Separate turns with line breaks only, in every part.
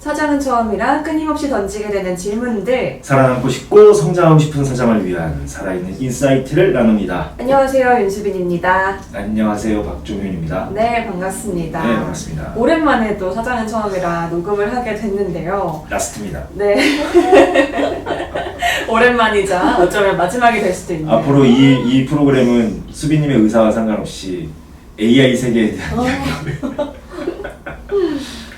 사장은 처음이라 끊임없이 던지게 되는 질문들.
살아남고 싶고 성장하고 싶은 사장을 위한 살아있는 인사이트를 나눕니다.
안녕하세요, 윤수빈입니다.
안녕하세요, 박종윤입니다.
네, 반갑습니다.
네, 반갑습니다.
오랜만에 또 사장은 처음이라 녹음을 하게 됐는데요.
라스트입니다.
네. 오랜만이자 어쩌면 마지막이 될 수도 있네요.
앞으로 이 프로그램은 수빈님의 의사와 상관없이 AI 세계에 대한 이야기고요.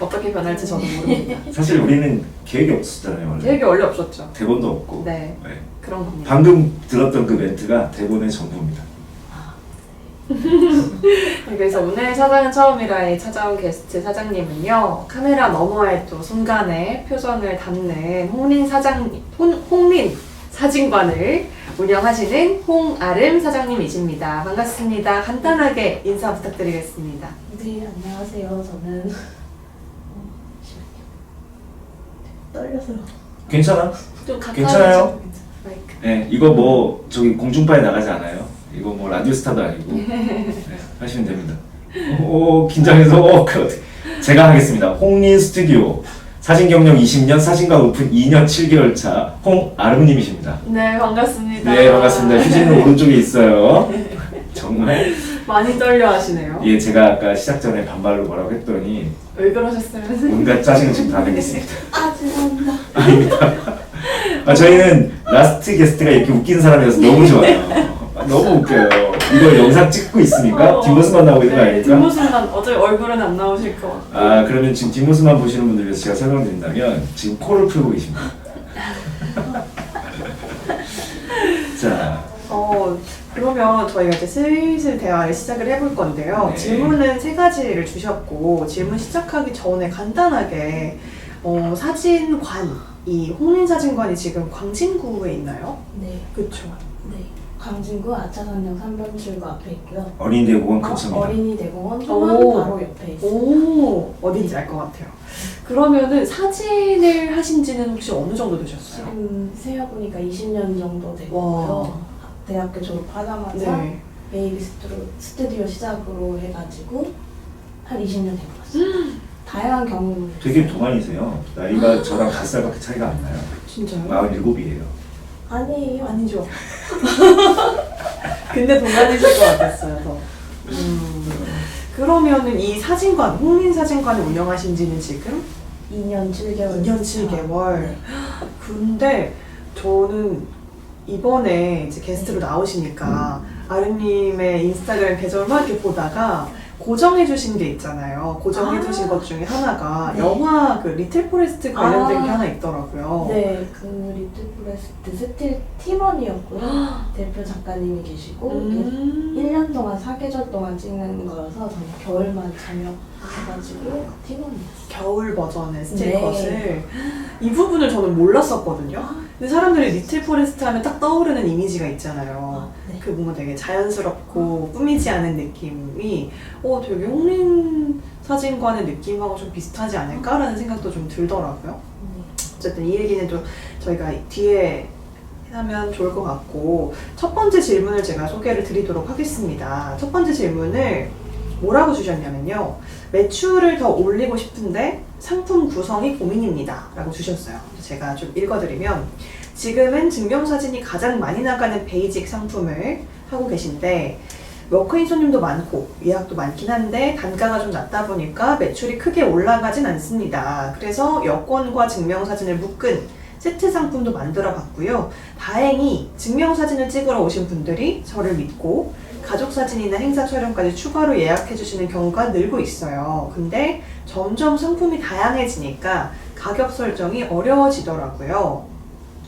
어떻게 변할지 저도 모릅니다.
사실 우리는 계획이 없었잖아요, 원래.
계획이 원래 없었죠.
대본도 없고.
네,
네.
그런 겁니다.
방금 들었던 그 멘트가 대본의 전부입니다.
그래서 오늘 사장은 처음이라에 찾아온 게스트 사장님은요, 카메라 너머의 또 순간에 표정을 담는 홍린 사진관을 운영하시는 홍아름 사장님이십니다. 반갑습니다. 간단하게 인사 부탁드리겠습니다.
네, 안녕하세요. 저는 떨려서요.
괜찮아?
좀 가까이
괜찮아요?
마이크.
네, 이거 뭐 저기 공중파에 나가지 않아요. 이거 뭐 라디오스타도 아니고. 네, 하시면 됩니다. 오, 긴장해서 제가 하겠습니다. 홍린 스튜디오 사진 경력 20년, 사진가 오픈 2년 7개월 차 홍아름님이십니다.
네, 반갑습니다.
네, 반갑습니다. 휴지는 오른쪽에 있어요. 정말.
많이 떨려 하시네요.
예, 제가 아까 시작 전에 반말로 뭐라고 했더니
왜 그러셨어요?
온갖 짜증을 지금 다 내겠습니다.
아, 죄송합니다.
아닙니다. 저희는 라스트 게스트가 이렇게 웃긴 사람이라서 너무 좋아요. 너무 웃겨요. 이거 영상 찍고 있으니까 뒷모습만 나오고 있는 거 아닙니까?
뒷모습만, 어차피 얼굴은 안 나오실 것 같고.
아, 그러면 지금 뒷모습만 보시는 분들 위해서 제가 설명드린다면 지금 코를 풀고 계십니다. 자,
그러면 저희가 이제 슬슬 대화를 시작을 해볼 건데요.
네.
질문은 세 가지를 주셨고, 질문 시작하기 전에 간단하게 사진관, 이 홍린사진관이 지금 광진구에 있나요?
네,
그렇죠.
네. 광진구 아차산역 3번 출구 앞에 있고요.
어린이대공원 근처입니다.
어린이대공원 통합
오.
바로 옆에 있어요.
오, 어딘지 알 것 같아요. 그러면은 사진을 하신 지는 혹시 어느 정도 되셨어요?
지금 세어보니까 20년 정도
와.
되고요. 대학교 졸업하자마자
네.
베이비 스튜디오 시작으로 해가지고 한 20년 된 것 같습니다. 다양한 경험을
되게
했어요.
동안이세요. 나이가 저랑 5살밖에 차이가 안 나요.
진짜요?
47이에요.
아니에요.
아니죠. 근데 동안이실 것 같았어요, 더. 그러면은 이 사진관, 홍린사진관을 운영하신 지는 지금
2년 7개월.
2년 7개월. 근데 저는 이번에 이제 게스트로 나오시니까 아름님의 인스타그램 계정을 막 이렇게 보다가 고정해주신 게 있잖아요. 고정해주신 것 중에 하나가
네.
영화 그 리틀 포레스트 관련된 게
아.
하나 있더라고요.
네, 그 리틀 포레스트 스틸 팀원이었고요. 대표 작가님이 계시고 1년 동안 4계절 동안 찍는 거여서 저는 겨울만 참여해가지고 팀원이었어요.
겨울 버전의
네.
스틸컷을 이 부분을 저는 몰랐었거든요. 근데 사람들이 리틀 포레스트 하면 딱 떠오르는 이미지가 있잖아요.
네.
그 뭔가 되게 자연스럽고 꾸미지 않은 느낌이 되게 홍린 사진관의 느낌하고 좀 비슷하지 않을까라는 생각도 좀 들더라고요. 어쨌든 이 얘기는 좀 저희가 뒤에 하면 좋을 것 같고, 첫 번째 질문을 제가 소개를 드리도록 하겠습니다. 첫 번째 질문을 뭐라고 주셨냐면요. 매출을 더 올리고 싶은데 상품 구성이 고민입니다. 라고 주셨어요. 제가 좀 읽어드리면, 지금은 증명사진이 가장 많이 나가는 베이직 상품을 하고 계신데 워크인 손님도 많고 예약도 많긴 한데 단가가 좀 낮다 보니까 매출이 크게 올라가진 않습니다. 그래서 여권과 증명사진을 묶은 세트 상품도 만들어 봤고요. 다행히 증명사진을 찍으러 오신 분들이 저를 믿고 가족사진이나 행사 촬영까지 추가로 예약해 주시는 경우가 늘고 있어요. 근데 점점 상품이 다양해지니까 가격 설정이 어려워지더라고요.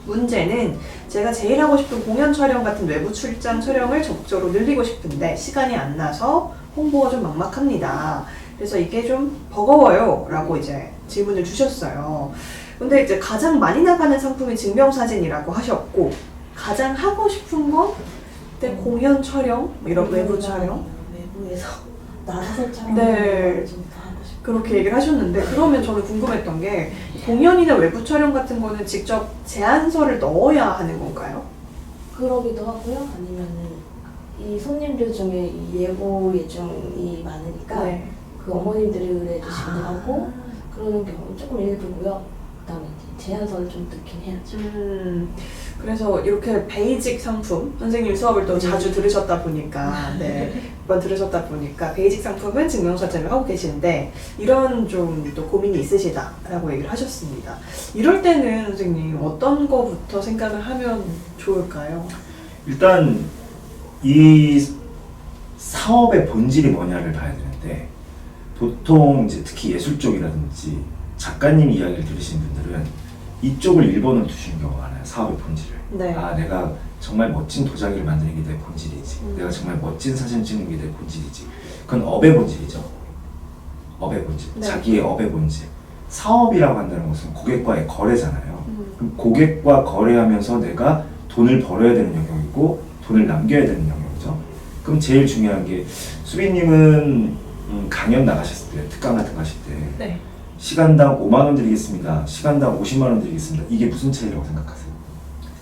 문제는 제가 제일 하고 싶은 공연 촬영 같은 외부 출장 촬영을 적극적으로 늘리고 싶은데 시간이 안 나서 홍보가 좀 막막합니다. 그래서 이게 좀 버거워요 라고 이제 질문을 주셨어요. 근데 이제 가장 많이 나가는 상품이 증명사진이라고 하셨고, 가장 하고 싶은 건 그때 공연 촬영, 뭐 이런 외부 촬영?
외부에서 나사색 촬영
네.
좀 더 하고 싶어요.
그렇게 얘기를 하셨는데, 그러면 저는 궁금했던 게 공연이나 외부 촬영 같은 거는 직접 제안서를 넣어야 하는 건가요?
그러기도 하고요. 아니면은 이 손님들 중에 이 예고 예정이 많으니까
네.
그 어머님들이 의뢰해 주시기도 하고 그러는 경우는 조금 일부고요. 그다음에 이제 제한선을 좀 넣긴 해야죠.
그래서 이렇게 베이직 상품, 선생님 수업을 또 자주 들으셨다 보니까, 몇 번 들으셨다 보니까 베이직 상품은 증명사진을 하고 계시는데 이런 좀 또 고민이 있으시다라고 얘기를 하셨습니다. 이럴 때는 선생님 어떤 거부터 생각을 하면 좋을까요?
일단 이 사업의 본질이 뭐냐를 봐야 되는데 보통 이제 특히 예술 쪽이라든지 작가님 이야기를 들으신 분들은 이쪽을 1번으로 두시는 경우가 많아요. 사업의 본질을.
네.
아, 내가 정말 멋진 도자기를 만드는 게 내 본질이지. 내가 정말 멋진 사진을 찍는 게 내 본질이지. 그건 업의 본질이죠. 업의 본질.
네.
자기의 업의 본질. 사업이라고 한다는 것은 고객과의 거래잖아요. 그럼 고객과 거래하면서 내가 돈을 벌어야 되는 영역이고 돈을 남겨야 되는 영역이죠. 그럼 제일 중요한 게 수빈님은 강연 나가셨을 때, 특강 같은 거 하실 때
네.
시간당 5만 원 드리겠습니다. 시간당 50만 원 드리겠습니다. 이게 무슨 차이라고 생각하세요?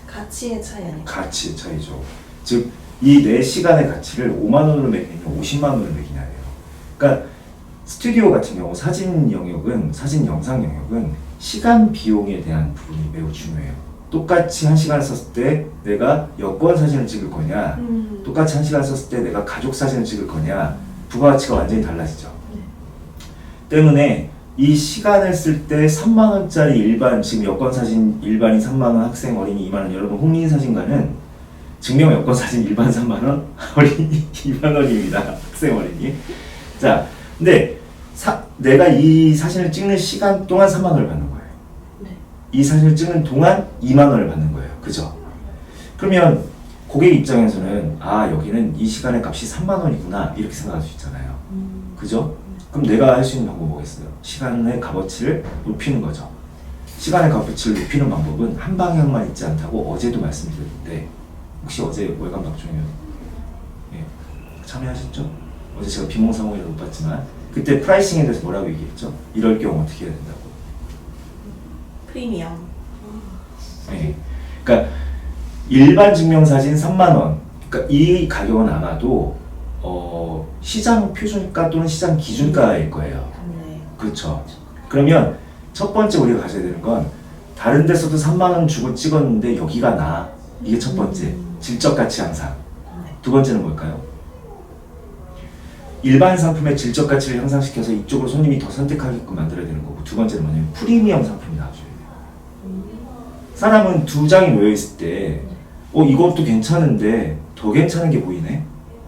가치의 차이 아닐까요?
가치의 차이죠. 즉, 이 내 시간의 가치를 5만 원으로 매기냐, 50만 원으로 매기냐예요. 그러니까 스튜디오 같은 경우 사진 영역은, 사진 영상 영역은 시간 비용에 대한 부분이 매우 중요해요. 똑같이 1시간 썼을 때 내가 여권 사진을 찍을 거냐, 똑같이 1시간 썼을 때 내가 가족 사진을 찍을 거냐, 부가가치가 완전히 달라지죠. 때문에 이 시간을 쓸 때 3만 원짜리 일반, 지금 여권 사진 일반인 3만 원, 학생 어린이 2만 원, 여러분 홍린 사진가는 증명 여권 사진 일반 3만 원, 어린이 2만 원입니다. 학생 어린이. 자, 근데 내가 이 사진을 찍는 시간 동안 3만 원을 받는 거예요.
네.
이 사진을 찍는 동안 2만 원을 받는 거예요. 그죠? 그러면 고객 입장에서는 아, 여기는 이 시간의 값이 3만 원이구나 이렇게 생각할 수 있잖아요. 그죠? 그럼 내가 할 수 있는 방법이 뭐겠어요? 시간의 값어치를 높이는 거죠. 시간의 값어치를 높이는 방법은 한 방향만 있지 않다고 어제도 말씀드렸는데 혹시 어제 월간 박종현 참여하셨죠? 어제 제가 비몽사몽이라 못 봤지만 그때 프라이싱에 대해서 뭐라고 얘기했죠? 이럴 경우 어떻게 해야 된다고?
프리미엄.
네. 그러니까 일반 증명사진 3만 원. 그러니까 이 가격은 아마도 시장 표준가 또는 시장 기준가일 거예요.
네.
그렇죠. 그러면 첫 번째 우리가 가져야 되는 건 다른 데서도 3만 원 주고 찍었는데 여기가 나. 이게 첫 번째. 질적 가치 향상. 두 번째는 뭘까요? 일반 상품의 질적 가치를 향상시켜서 이쪽으로 손님이 더 선택하게끔 만들어야 되는 거고 두 번째는 뭐냐면 프리미엄 상품이 나와줘야 돼요. 사람은 두 장이 놓여있을 때 이것도 괜찮은데 더 괜찮은 게 보이네?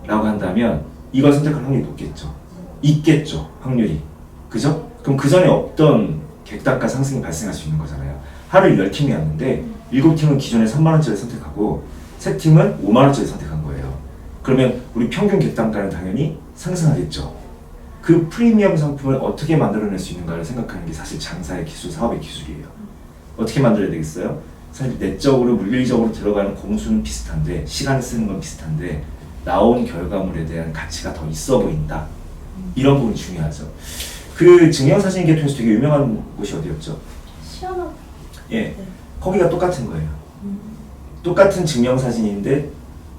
라고 한다면 이걸 선택할 확률이 높겠죠. 있겠죠. 확률이. 그죠? 그럼 그 전에 없던 객단가 상승이 발생할 수 있는 거잖아요. 하루 10팀이었는데 7팀은 기존에 3만원짜리 선택하고 3팀은 5만원짜리 선택한 거예요. 그러면 우리 평균 객단가는 당연히 상승하겠죠. 그 프리미엄 상품을 어떻게 만들어낼 수 있는가를 생각하는 게 사실 장사의 기술, 사업의 기술이에요. 어떻게 만들어야 되겠어요? 사실 내적으로 물리적으로 들어가는 공수는 비슷한데 시간을 쓰는 건 비슷한데 나온 결과물에 대한 가치가 더 있어 보인다. 이런 부분이 중요하죠. 그 증명사진 계통에서 되게 유명한 곳이 어디였죠?
시원한.
예,
네.
거기가 똑같은 거예요. 똑같은 증명사진인데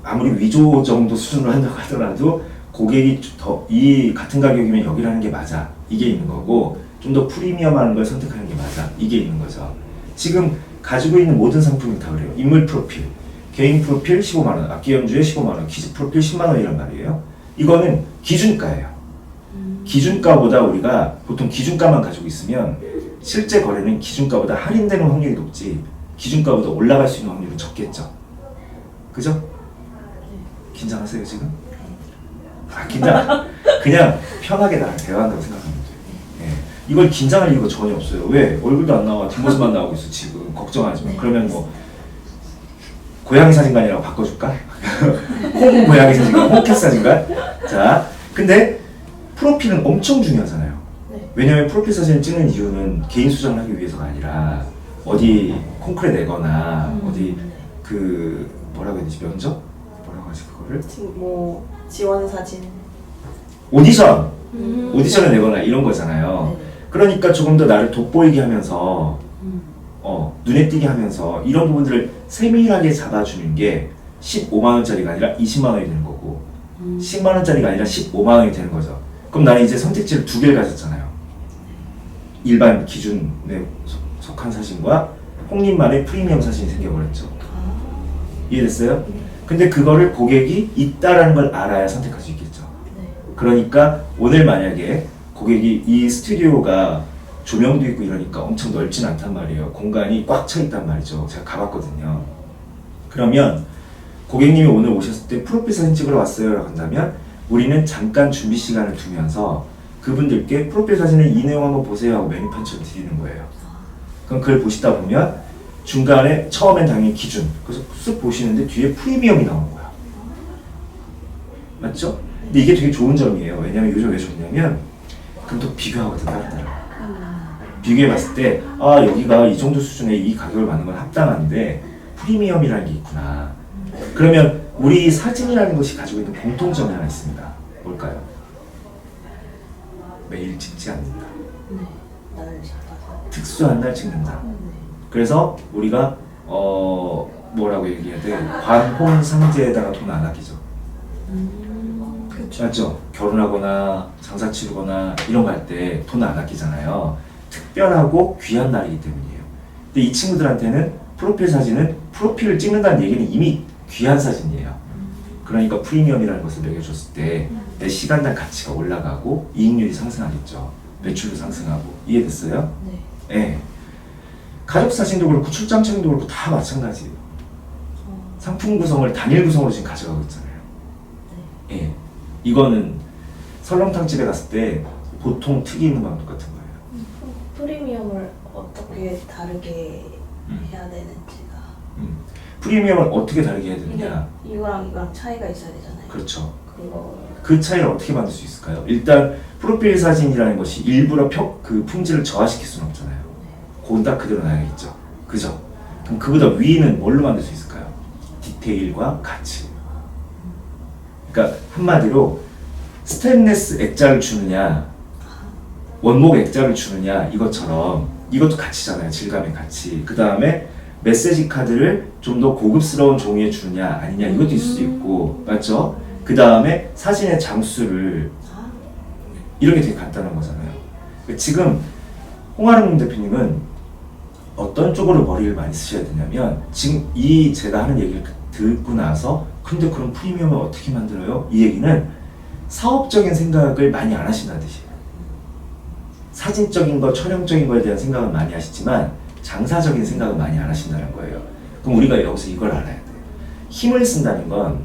아무리 위조 정도 수준으로 한다고 하더라도 고객이 이 같은 가격이면 여기라는 게 맞아. 이게 있는 거고 좀 더 프리미엄한 걸 선택하는 게 맞아. 이게 있는 거죠. 지금 가지고 있는 모든 상품이 다 그래요. 인물 프로필, 개인 프로필 15만원, 악기 연주에 15만원, 퀴즈 프로필 10만원이란 말이에요. 이거는 기준가예요. 기준가보다 우리가 보통 기준가만 가지고 있으면 실제 거래는 기준가보다 할인되는 확률이 높지 기준가보다 올라갈 수 있는 확률은 적겠죠. 그죠? 긴장하세요 지금? 아, 긴장. 그냥 편하게 나랑 대화한다고 생각하면 돼요. 예. 이걸 긴장할 이유가 전혀 없어요. 왜? 얼굴도 안 나와. 뒷모습만 나오고 있어 지금. 걱정하지 마. 그러면 뭐 고양이 사진관이라고 바꿔줄까? 홍 고양이 사진관, 홍캣 사진관. 자, 근데 프로필은 엄청 중요하잖아요.
네.
왜냐면 프로필 사진을 찍는 이유는 개인 수정을 하기 위해서가 아니라 어디 콩쿨에 내거나 어디 그 뭐라고 해야 되지? 면접? 뭐라고 하지 그거를?
뭐 지원 사진.
오디션! 오디션을 내거나 이런 거잖아요.
네.
그러니까 조금 더 나를 돋보이게 하면서 눈에 띄게 하면서 이런 부분들을 세밀하게 잡아주는 게 15만원짜리가 아니라 20만원이 되는 거고 10만원짜리가 아니라 15만원이 되는 거죠. 그럼 나는 이제 선택지를 두 개를 가졌잖아요. 일반 기준에 속한 사진과 홍님만의 프리미엄 사진이 생겨버렸죠. 이해됐어요? 근데 그거를 고객이 있다라는 걸 알아야 선택할 수 있겠죠.
네.
그러니까 오늘 만약에 고객이 이 스튜디오가 조명도 있고 이러니까 엄청 넓진 않단 말이에요. 공간이 꽉 차 있단 말이죠. 제가 가봤거든요. 그러면 고객님이 오늘 오셨을 때 프로필 사진 찍으러 왔어요 라고 한다면 우리는 잠깐 준비 시간을 두면서 그분들께 프로필 사진을 이 내용 한번 보세요 하고 메뉴판처럼 드리는 거예요. 그럼 그걸 보시다 보면 중간에 처음엔 당연히 기준, 그래서 쓱 보시는데 뒤에 프리미엄이 나오는 거야. 맞죠? 근데 이게 되게 좋은 점이에요. 왜냐면 요즘 왜 좋냐면 그럼 또 비교하거든 따로따로. 비교해 봤을 때 아 여기가 이 정도 수준의 이 가격을 받는 건 합당한데 프리미엄이라는 게 있구나. 그러면 우리 사진이라는 것이 가지고 있는 공통점이 하나 있습니다. 뭘까요? 매일 찍지 않는다.
네. 나를 잡아서.
특수한 날 찍는다. 그래서 우리가 뭐라고 얘기해야 돼? 관혼상제에다가 돈 안 아끼죠.
그렇죠.
맞죠? 결혼하거나 장사 치르거나 이런 거 할 때 돈 안 아끼잖아요. 특별하고 귀한 날이기 때문이에요. 근데 이 친구들한테는 프로필 사진은 프로필을 찍는다는 얘기는 이미 귀한 사진이에요. 그러니까 프리미엄이라는 것을 매겨줬을 때 내 시간당 가치가 올라가고 이익률이 상승하겠죠. 매출도 상승하고. 이해됐어요?
네.
네. 가족 사진도 그렇고 출장 촬영도 그렇고 다 마찬가지예요. 상품 구성을 단일 구성으로 지금 가져가고 있잖아요. 예. 이거는 설렁탕 집에 갔을 때 보통 특이 있는 거랑 똑같은 거예요.
프리미엄을 어떻게 다르게 해야 되는지가.
프리미엄을 어떻게 다르게 해야 되느냐?
이거랑 이거랑 차이가 있어야 되잖아요.
그렇죠.
그거.
그 차이를 어떻게 만들 수 있을까요? 일단 프로필 사진이라는 것이 일부러 그 품질을 저하시킬 수는 없잖아요. 그건 딱 그대로 놔야겠죠. 그죠? 그럼 그보다 위는 뭘로 만들 수 있을까요? 디테일과 가치. 그러니까 한마디로 스테인리스 액자를 주느냐 원목 액자를 주느냐 이것처럼 이것도 가치잖아요. 질감의 가치. 그 다음에 메시지 카드를 좀 더 고급스러운 종이에 주느냐 아니냐 이것도 있을 수 있고 맞죠? 그 다음에 사진의 장수를 이런 게 되게 간단한 거잖아요. 지금 홍아름 대표님은 어떤 쪽으로 머리를 많이 쓰셔야 되냐면 지금 이 제가 하는 얘기를 듣고 나서 근데 그럼 프리미엄을 어떻게 만들어요? 이 얘기는 사업적인 생각을 많이 안 하신다는 뜻이에요. 사진적인 거, 촬영적인 거에 대한 생각은 많이 하시지만 장사적인 생각은 많이 안 하신다는 거예요. 그럼 우리가 여기서 이걸 알아야 돼요. 힘을 쓴다는 건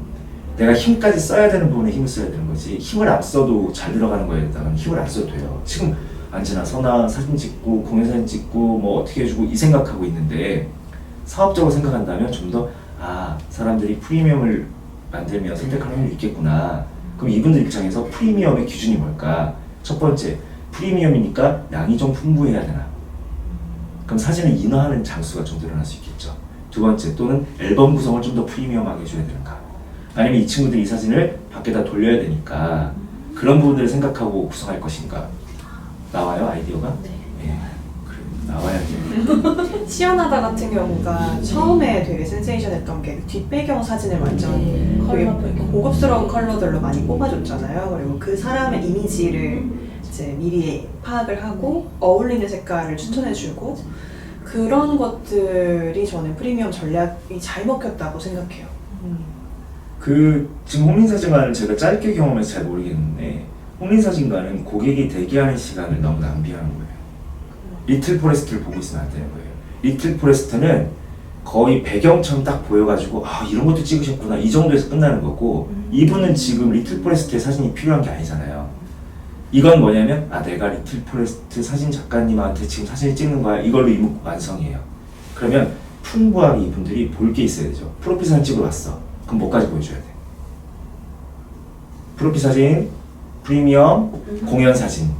내가 힘까지 써야 되는 부분에 힘을 써야 되는 거지 힘을 안 써도 잘 들어가는 거에다가는 힘을 안 써도 돼요. 지금 안지나 선아 사진 찍고 공연사진 찍고 뭐 어떻게 해주고 이 생각하고 있는데 사업적으로 생각한다면 좀 더 사람들이 프리미엄을 만들면 선택할 확률이 있겠구나. 그럼 이분들 입장에서 프리미엄의 기준이 뭘까? 첫 번째, 프리미엄이니까 양이 좀 풍부해야 되나? 그럼 사진을 인화하는 장수가 좀 늘어날 수 있겠죠. 두 번째, 또는 앨범 구성을 좀 더 프리미엄하게 해줘야 되는가? 아니면 이 친구들이 이 사진을 밖에다 돌려야 되니까 그런 부분들을 생각하고 구성할 것인가? 나와요 아이디어가?
네.
예, 그래 나와야지.
시연하다 같은 경우가 처음에 되게 센세이션했던 게 뒷배경 사진을 완전 되게
컬러 배경.
고급스러운 컬러들로 많이 뽑아줬잖아요. 그리고 그 사람의 이미지를 이제 미리 파악을 하고 어울리는 색깔을 추천해주고 그런 것들이 저는 프리미엄 전략이 잘 먹혔다고 생각해요.
지금 홍린사진관을 제가 짧게 경험해서 잘 모르겠는데 홍린사진관은 고객이 대기하는 시간을 너무 낭비하는 거예요. 리틀 포레스트를 보고 있으면 안 되는 거예요. 리틀 포레스트는 거의 배경처럼 딱 보여가지고 이런 것도 찍으셨구나 이 정도에서 끝나는 거고 이분은 지금 리틀 포레스트의 사진이 필요한 게 아니잖아요. 이건 뭐냐면 내가 리틀 포레스트 사진 작가님한테 지금 사진을 찍는 거야 이걸로 이목 완성이에요. 그러면 풍부하게 이분들이 볼 게 있어야 되죠. 프로필 사진 찍으러 왔어. 그럼 뭐까지 보여줘야 돼? 프로필 사진, 프리미엄, 공연 사진,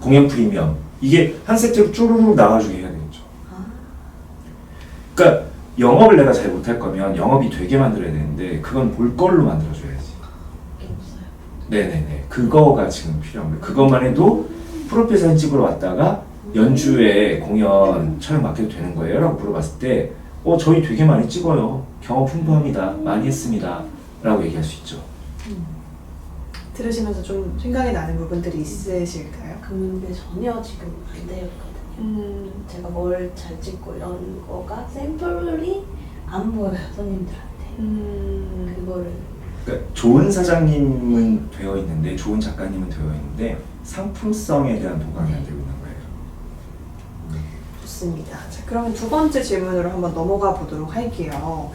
공연 프리미엄 이게 한 세트로 쭈루룩 나와주게 해야 되겠죠. 그러니까 영업을 내가 잘 못할 거면 영업이 되게 만들어야 되는데 그건 볼 걸로 만들어줘야지. 네네네. 그거가 지금 필요한 거예요. 그것만 해도 프로필 사진 찍으러 왔다가 연주에 공연 촬영 맡겨도 되는 거예요? 라고 물어봤을 때 저희 되게 많이 찍어요. 경험 풍부합니다. 많이 했습니다. 라고 얘기할 수 있죠.
들으시면서 좀 생각이 나는 부분들이 있으실까요?
근데 전혀 지금 안 되었거든요. 제가 뭘 잘 찍고 이런 거가 샘플이 안 보여요, 손님들한테. 그거를
그러니까 좋은 사장님은 되어 있는데 좋은 작가님은 되어 있는데 상품성에 대한 보강이 안 되고 있는 거예요.
좋습니다. 자, 그러면 두 번째 질문으로 한번 넘어가 보도록 할게요.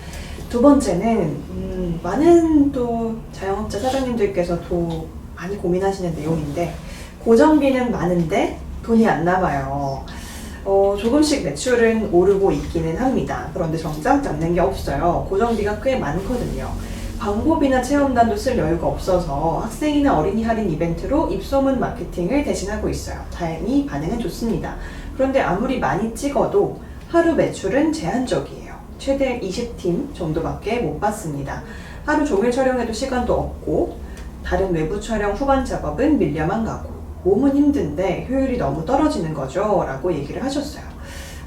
두 번째는 많은 또 자영업자 사장님들께서도 많이 고민하시는 내용인데 고정비는 많은데 돈이 안 남아요. 조금씩 매출은 오르고 있기는 합니다. 그런데 정작 남는 게 없어요. 고정비가 꽤 많거든요. 광고비나 체험단도 쓸 여유가 없어서 학생이나 어린이 할인 이벤트로 입소문 마케팅을 대신하고 있어요. 다행히 반응은 좋습니다. 그런데 아무리 많이 찍어도 하루 매출은 제한적이에요. 최대 20팀 정도밖에 못 받습니다. 하루 종일 촬영해도 시간도 없고 다른 외부 촬영 후반 작업은 밀려만 가고 몸은 힘든데 효율이 너무 떨어지는 거죠 라고 얘기를 하셨어요.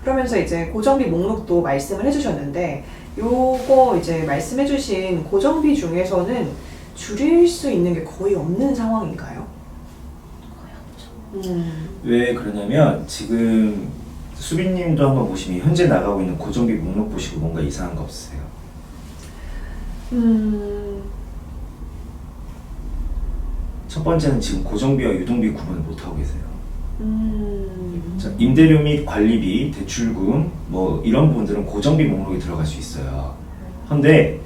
그러면서 이제 고정비 목록도 말씀을 해주셨는데 요거 이제 말씀해주신 고정비 중에서는 줄일 수 있는 게 거의 없는 상황인가요?
거의 없죠.
왜 그러냐면 지금 수빈님도 한번 보시면 현재 나가고 있는 고정비 목록 보시고 뭔가 이상한 거 없으세요? 첫 번째는 지금 고정비와 유동비 구분을 못하고 계세요. 자, 임대료 및 관리비, 대출금 뭐 이런 부분들은 고정비 목록에 들어갈 수 있어요. 그런데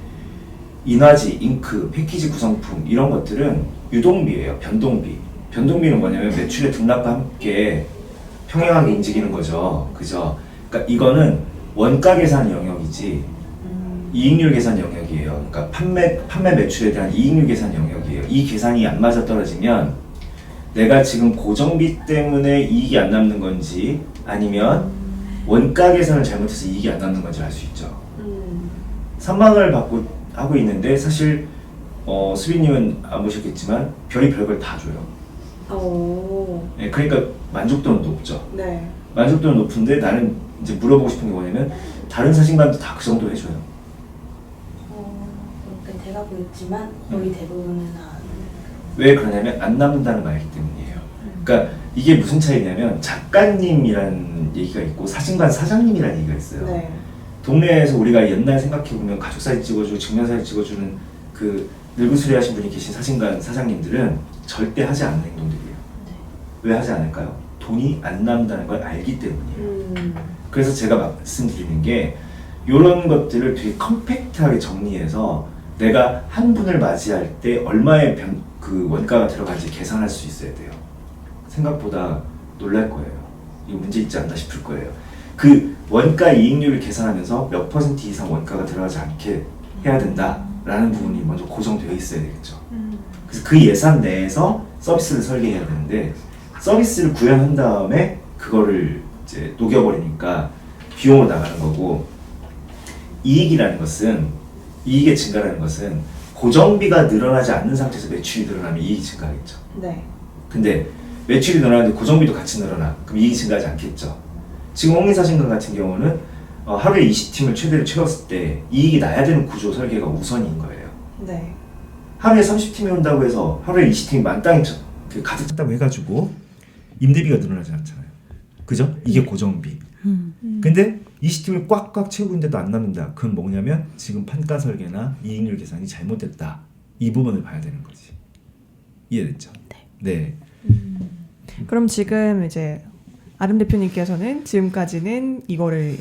인화지, 잉크, 패키지 구성품 이런 것들은 유동비예요. 변동비. 변동비는 뭐냐면 매출의 등락과 함께 평행하게 움직이는 거죠. 그죠? 그러니까 이거는 원가 계산 영역이지 이익률 계산 영역이에요. 그러니까 판매 매출에 대한 이익률 계산 영역이에요. 이 계산이 안 맞아 떨어지면 내가 지금 고정비 때문에 이익이 안 남는 건지 아니면 원가 계산을 잘못해서 이익이 안 남는 건지 알 수 있죠. 3만 원을 받고 하고 있는데 사실 수빈님은 안 보셨겠지만 별의별 걸 다 줘요. 네, 그러니까 만족도는 높죠.
네.
만족도는 높은데 나는 이제 물어보고 싶은 게 뭐냐면 다른 사진관도 다 그 정도 해줘요.
그러니까 제가 보였지만 거의 대부분은
왜 그러냐면 안 남는다는 말이기 때문이에요. 그러니까 이게 무슨 차이냐면 작가님이라는 얘기가 있고 사진관 사장님이라는 얘기가 있어요.
네.
동네에서 우리가 옛날 생각해보면 가족사진 찍어주고 증명사진 찍어주는 그 늙은수리 하신 분이 계신 사진관 사장님들은 절대 하지 않는 행동들이에요. 왜 하지 않을까요? 돈이 안 남는다는 걸 알기 때문이에요. 그래서 제가 말씀드리는 게 이런 것들을 되게 컴팩트하게 정리해서 내가 한 분을 맞이할 때 얼마의 그 원가가 들어갈지 계산할 수 있어야 돼요. 생각보다 놀랄 거예요. 이거 문제 있지 않나 싶을 거예요. 그 원가 이익률을 계산하면서 몇 퍼센트 이상 원가가 들어가지 않게 해야 된다라는 부분이 먼저 고정되어 있어야 되겠죠. 그래서 그 예산 내에서 서비스를 설계해야 되는데 서비스를 구현한 다음에 그거를 이제 녹여버리니까 비용으로 나가는 거고 이익이라는 것은 이익의 증가라는 것은 고정비가 늘어나지 않는 상태에서 매출이 늘어나면 이익이 증가하겠죠.
네.
근데 매출이 늘어나는데 고정비도 같이 늘어나. 그럼 이익이 증가하지 않겠죠. 지금 홍인사진관 같은 경우는 하루에 20팀을 최대로 채웠을 때 이익이 나야 되는 구조 설계가 우선인 거예요.
네.
하루에 30팀이 온다고 해서 하루에 20팀이 만땅에 가득 찼다고 해가지고 임대비가 늘어나지 않잖아요. 그죠? 이게 고정비. 근데 20팀을 꽉꽉 채우고 있는데도 안 남는다. 그건 뭐냐면 지금 판가 설계나 이익률 계산이 잘못됐다. 이 부분을 봐야 되는 거지. 이해됐죠? 네.
그럼 지금 이제 아름 대표님께서는 지금까지는 이거를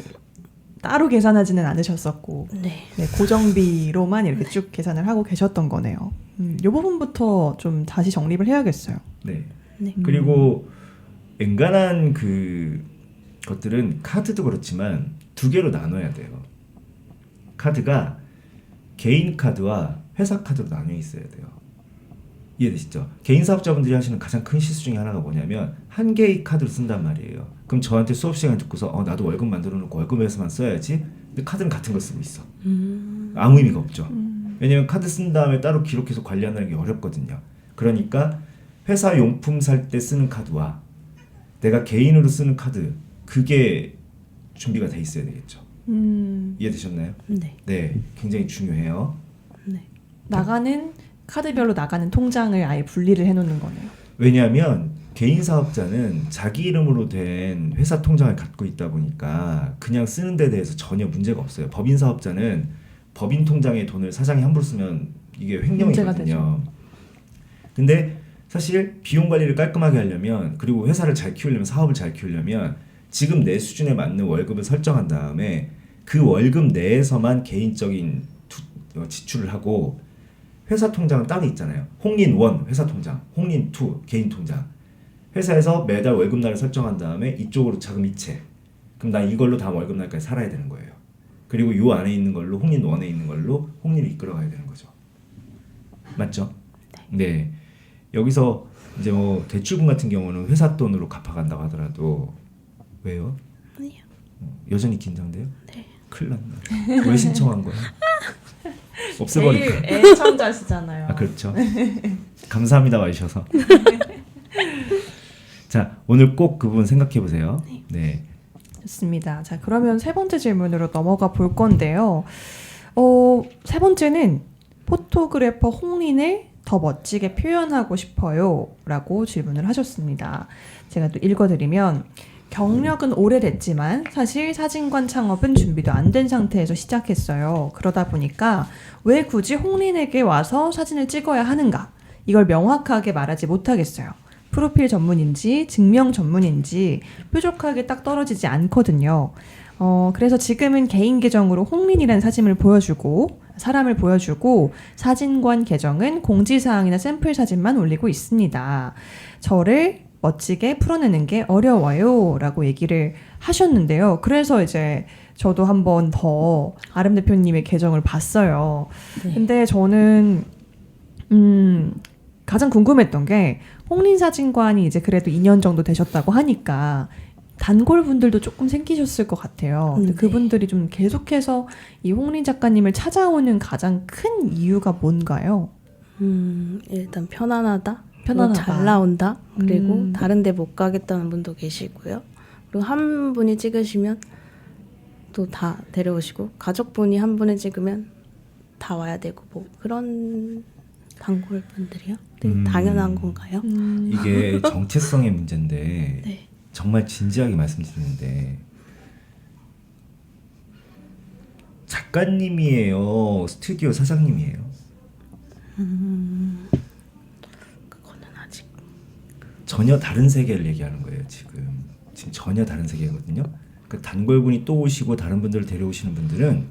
따로 계산하지는 않으셨었고
네.
네, 고정비로만 이렇게 쭉 계산을 하고 계셨던 거네요. 이 부분부터 좀 다시 정립을 해야겠어요.
네.
네.
그리고 엔간한 그 것들은 카드도 그렇지만 두 개로 나눠야 돼요. 카드가 개인 카드와 회사 카드로 나뉘어 있어야 돼요. 이해되시죠? 개인 사업자분들이 하시는 가장 큰 실수 중에 하나가 뭐냐면 한 개의 카드를 쓴단 말이에요. 그럼 저한테 수업 시간 듣고서 나도 월급 만들어 놓고 월급에서만 써야지. 근데 카드는 같은 걸 쓰고 있어. 아무 의미가 없죠. 왜냐면 카드 쓴 다음에 따로 기록해서 관리하는 게 어렵거든요. 그러니까 회사 용품 살 때 쓰는 카드와 내가 개인으로 쓰는 카드 그게 준비가 돼 있어야 되겠죠. 이해되셨나요?
네.
네, 굉장히 중요해요.
나가는 카드별로 나가는 통장을 아예 분리를 해놓는 거네요.
왜냐하면 개인 사업자는 자기 이름으로 된 회사 통장을 갖고 있다 보니까 그냥 쓰는 데 대해서 전혀 문제가 없어요. 법인 사업자는 법인 통장에 돈을 사장이 함부로 쓰면 이게
문제가
횡령이거든요. 근데 사실 비용 관리를 깔끔하게 하려면, 그리고 회사를 잘 키우려면, 사업을 잘 키우려면 지금 내 수준에 맞는 월급을 설정한 다음에 그 월급 내에서만 개인적인 지출을 하고, 회사 통장은 따로 있잖아요. 홍린 1 회사 통장, 홍린 2 개인 통장. 회사에서 매달 월급날을 설정한 다음에 이쪽으로 자금 이체. 그럼 나 이걸로 다음 월급날까지 살아야 되는 거예요. 그리고 요 안에 있는 걸로, 홍린 1에 있는 걸로 홍린을 이끌어가야 되는 거죠. 맞죠? 네. 여기서 이제 뭐 대출금 같은 경우는 회사 돈으로 갚아간다고 하더라도, 왜요?
아니요.
여전히 긴장돼요?
네.
큰일 났네. 왜 신청한 거야? 없애버릴까?
제일 애청자시잖아요.
아, 그렇죠. 감사합니다 와주셔서. 자, 오늘 꼭 그 부분 생각해 보세요. 네.
좋습니다. 자, 그러면 세 번째 질문으로 넘어가 볼 건데요. 세 번째는 포토그래퍼 홍린을 더 멋지게 표현하고 싶어요 라고 질문을 하셨습니다. 제가 또 읽어드리면, 경력은 오래됐지만 사실 사진관 창업은 준비도 안 된 상태에서 시작했어요. 그러다 보니까 왜 굳이 홍린에게 와서 사진을 찍어야 하는가? 이걸 명확하게 말하지 못하겠어요. 프로필 전문인지 증명 전문인지 뾰족하게 딱 떨어지지 않거든요. 그래서 지금은 개인 계정으로 홍린이라는 사람을 보여주고 사진관 계정은 공지사항이나 샘플 사진만 올리고 있습니다. 저를 멋지게 풀어내는 게 어려워요 라고 얘기를 하셨는데요. 그래서 이제 저도 한번 더 아름 대표님의 계정을 봤어요.
네.
근데 저는 가장 궁금했던 게, 홍린 사진관이 이제 그래도 2년 정도 되셨다고 하니까 단골 분들도 조금 생기셨을 것 같아요. 근데
네.
그분들이 좀 계속해서 이 홍린 작가님을 찾아오는 가장 큰 이유가 뭔가요?
일단 편안하다.
편안하다.
잘 나온다. 그리고
음.
다른 데 못 가겠다는 분도 계시고요. 그리고 한 분이 찍으시면 또 다 데려오시고, 가족분이 한 분을 찍으면 다 와야 되고, 뭐 그런 단골 분들이요? 되게 당연한 건가요?
이게 정체성의 문제인데,
네.
정말 진지하게 말씀드리는데, 작가님이에요? 스튜디오 사장님이에요?
그거는 아직.
전혀 다른 세계를 얘기하는 거예요. 지금 전혀 다른 세계거든요. 그 단골분이 또 오시고 다른 분들을 데려오시는 분들은,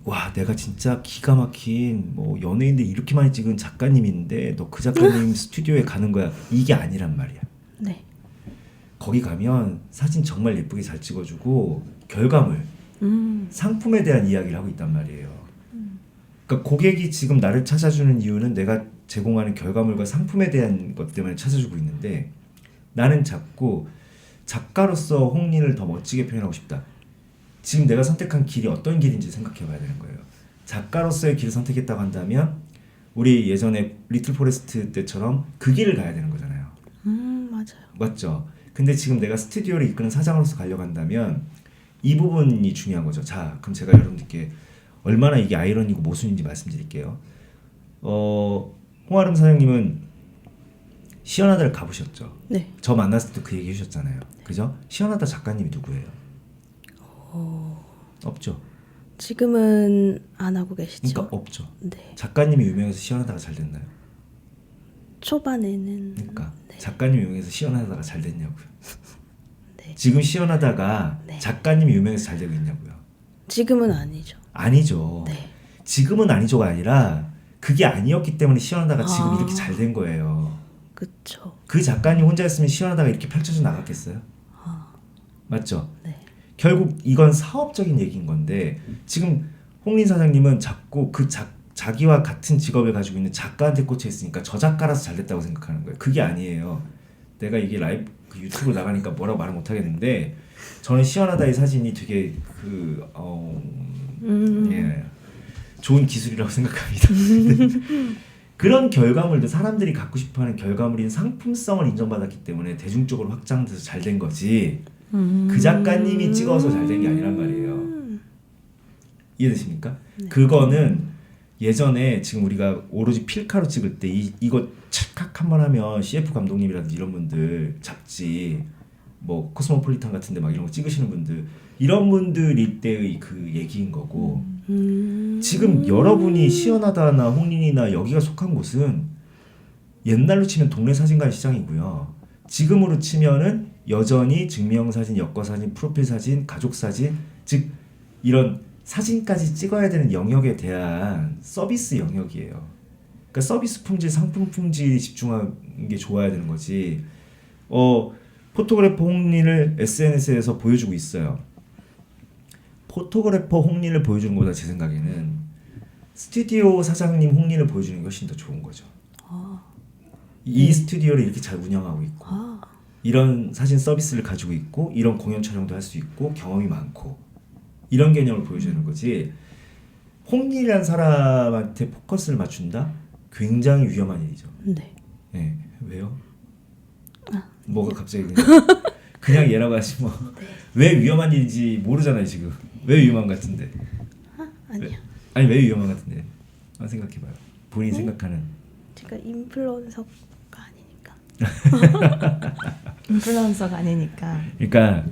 와, 내가 진짜 기가 막힌 뭐 연예인들 이렇게 많이 찍은 작가님인데 너 그 작가님 스튜디오에 가는 거야, 이게 아니란 말이야.
네.
거기 가면 사진 정말 예쁘게 잘 찍어주고 결과물, 상품에 대한 이야기를 하고 있단 말이에요. 그러니까 고객이 지금 나를 찾아주는 이유는 내가 제공하는 결과물과 상품에 대한 것 때문에 찾아주고 있는데, 나는 자꾸 작가로서 홍린을 더 멋지게 표현하고 싶다. 지금 내가 선택한 길이 어떤 길인지 생각해 봐야 되는 거예요. 작가로서의 길을 선택했다고 한다면 우리 예전에 리틀 포레스트 때처럼 그 길을 가야 되는 거잖아요.
맞아요.
맞죠? 근데 지금 내가 스튜디오를 이끄는 사장으로서 가려고 한다면 이 부분이 중요한 거죠. 자, 그럼 제가 여러분들께 얼마나 이게 아이러니고 모순인지 말씀드릴게요. 홍아름 사장님은 시원하다를 가보셨죠?
네.
저 만났을 때 그 얘기 해주셨잖아요. 그죠? 시원하다 작가님이 누구예요? 없죠.
지금은 안 하고 계시죠?
그러니까 없죠.
네.
작가님이 유명해서 시원하다가 잘 됐나요?
초반에는.
그러니까
네.
작가님이 유명해서 시원하다가 잘 됐냐고요.
네.
지금 시원하다가
네.
작가님이 유명해서 잘 되고 있냐고요.
지금은 아니죠.
아니죠.
네.
지금은 아니죠가 아니라 그게 아니었기 때문에 시원하다가 지금 이렇게 잘 된 거예요.
그쵸.
그 작가님 혼자였으면 시원하다가 이렇게 펼쳐져 나갔겠어요? 맞죠?
네.
결국 이건 사업적인 얘기인 건데, 지금 홍린 사장님은 자꾸 그 자기와 같은 직업을 가지고 있는 작가한테 꽂혀 있으니까 저 작가라서 잘 됐다고 생각하는 거예요. 그게 아니에요. 내가 이게 라이브 그 유튜브 나가니까 뭐라고 말을 못 하겠는데, 저는 시원하다의 사진이 되게 예, 좋은 기술이라고 생각합니다. 그런 결과물도 사람들이 갖고 싶어하는 결과물인 상품성을 인정받았기 때문에 대중적으로 확장돼서 잘 된 거지, 그 작가님이 찍어서 잘 된 게 아니란 말이에요. 이해되십니까?
네.
그거는 예전에 지금 우리가 오로지 필카로 찍을 때 이거 찰칵 한번 하면 CF 감독님이라든지 이런 분들 잡지 뭐 코스모폴리탄 같은데 막 이런 거 찍으시는 분들 이런 분들일 때의 그 얘기인 거고 지금 여러분이 시연하다나 홍린이나 여기가 속한 곳은 옛날로 치면 동네 사진관 시장이고요. 지금으로 치면은 여전히 증명사진, 여과사진, 프로필사진, 가족사진 즉 이런 사진까지 찍어야 되는 영역에 대한 서비스 영역이에요. 그러니까 서비스 품질, 상품 품질에 집중하는 게 좋아야 되는 거지. 포토그래퍼 홍린을 SNS에서 보여주고 있어요. 포토그래퍼 홍린을 보여주는 것보다 제 생각에는 스튜디오 사장님 홍린을 보여주는 게 훨씬 더 좋은 거죠. 이 스튜디오를 이렇게 잘 운영하고 있고 이런 사진 서비스를 가지고 있고 이런 공연 촬영도 할 수 있고 경험이 많고 이런 개념을 보여주는 거지. 홍린이라는 사람한테 포커스를 맞춘다? 굉장히 위험한 일이죠. 네. 왜요? 뭐가 갑자기 그냥 얘라고 하지 뭐. 왜 위험한 일인지 모르잖아요 지금. 왜 위험한 것 같은데?
아니요.
아니 왜 위험한 것 같은데? 한번 생각해봐요. 본인이 생각하는.
제가 인플루언서가 아니니까.
인플루언서가 아니니까.
그러니까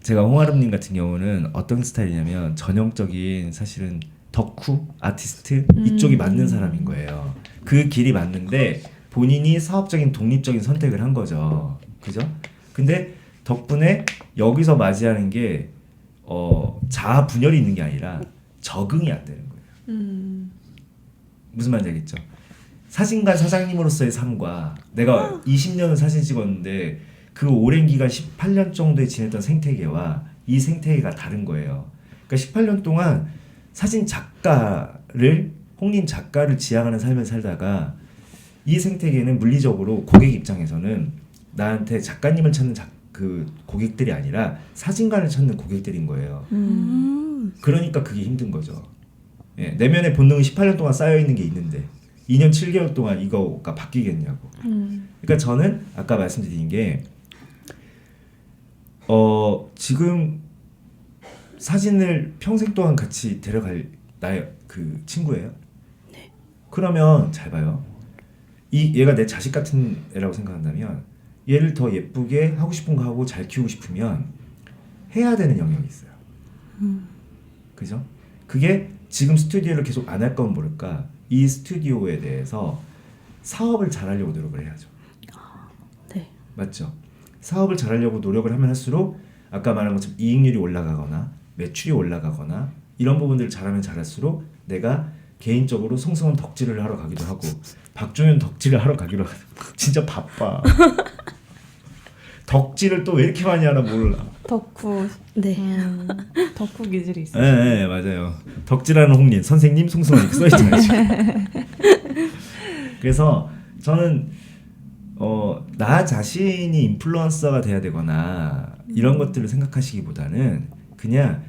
제가 홍아름님 같은 경우는 어떤 스타일이냐면 전형적인 사실은 덕후, 아티스트 이쪽이 맞는 사람인 거예요. 그 길이 맞는데 본인이 사업적인 독립적인 선택을 한 거죠. 그죠? 근데 덕분에 여기서 맞이하는 게 자아 분열이 있는 게 아니라 적응이 안 되는 거예요. 무슨 말인지 알겠죠? 사진관 사장님으로서의 삶과 내가 20년을 사진 찍었는데 그 오랜 기간 18년 정도에 지냈던 생태계와 이 생태계가 다른 거예요. 그러니까 18년 동안 사진 작가를 홍린 작가를 지향하는 삶을 살다가 이 생태계는 물리적으로 고객 입장에서는 나한테 작가님을 찾는 그 고객들이 아니라 사진관을 찾는 고객들인 거예요. 그러니까 그게 힘든 거죠. 예, 내면의 본능은 18년 동안 쌓여 있는 게 있는데 2년 7개월 동안 이거가 바뀌겠냐고. 그러니까 저는 아까 말씀드린 게 지금 사진을 평생 동안 같이 데려갈 나의 그 친구예요.
네.
그러면 잘 봐요. 얘가 내 자식 같은 애라고 생각한다면 얘를 더 예쁘게 하고 싶은 거 하고 잘 키우고 싶으면 해야 되는 영역이 있어요. 그죠? 그게 지금 스튜디오를 계속 안 할 건 모를까 이 스튜디오에 대해서 사업을 잘하려고 노력을 해야죠.
네.
맞죠? 사업을 잘하려고 노력을 하면 할수록 아까 말한 것처럼 이익률이 올라가거나 매출이 올라가거나 이런 부분들을 잘하면 잘할수록 내가 개인적으로 송승헌 덕질을 하러 가기도 하고 박종현 덕질을 하러 가기도 하고 진짜 바빠. 덕질을 또 왜 이렇게 많이 하나 몰라.
덕후.
네.
덕후 기질이 있어요.
네, 맞아요. 덕질하는 홍린 선생님 송승헌 이렇게 써있잖아요. 그래서 저는 나 자신이 인플루언서가 돼야 되거나 이런 것들을 생각하시기보다는 그냥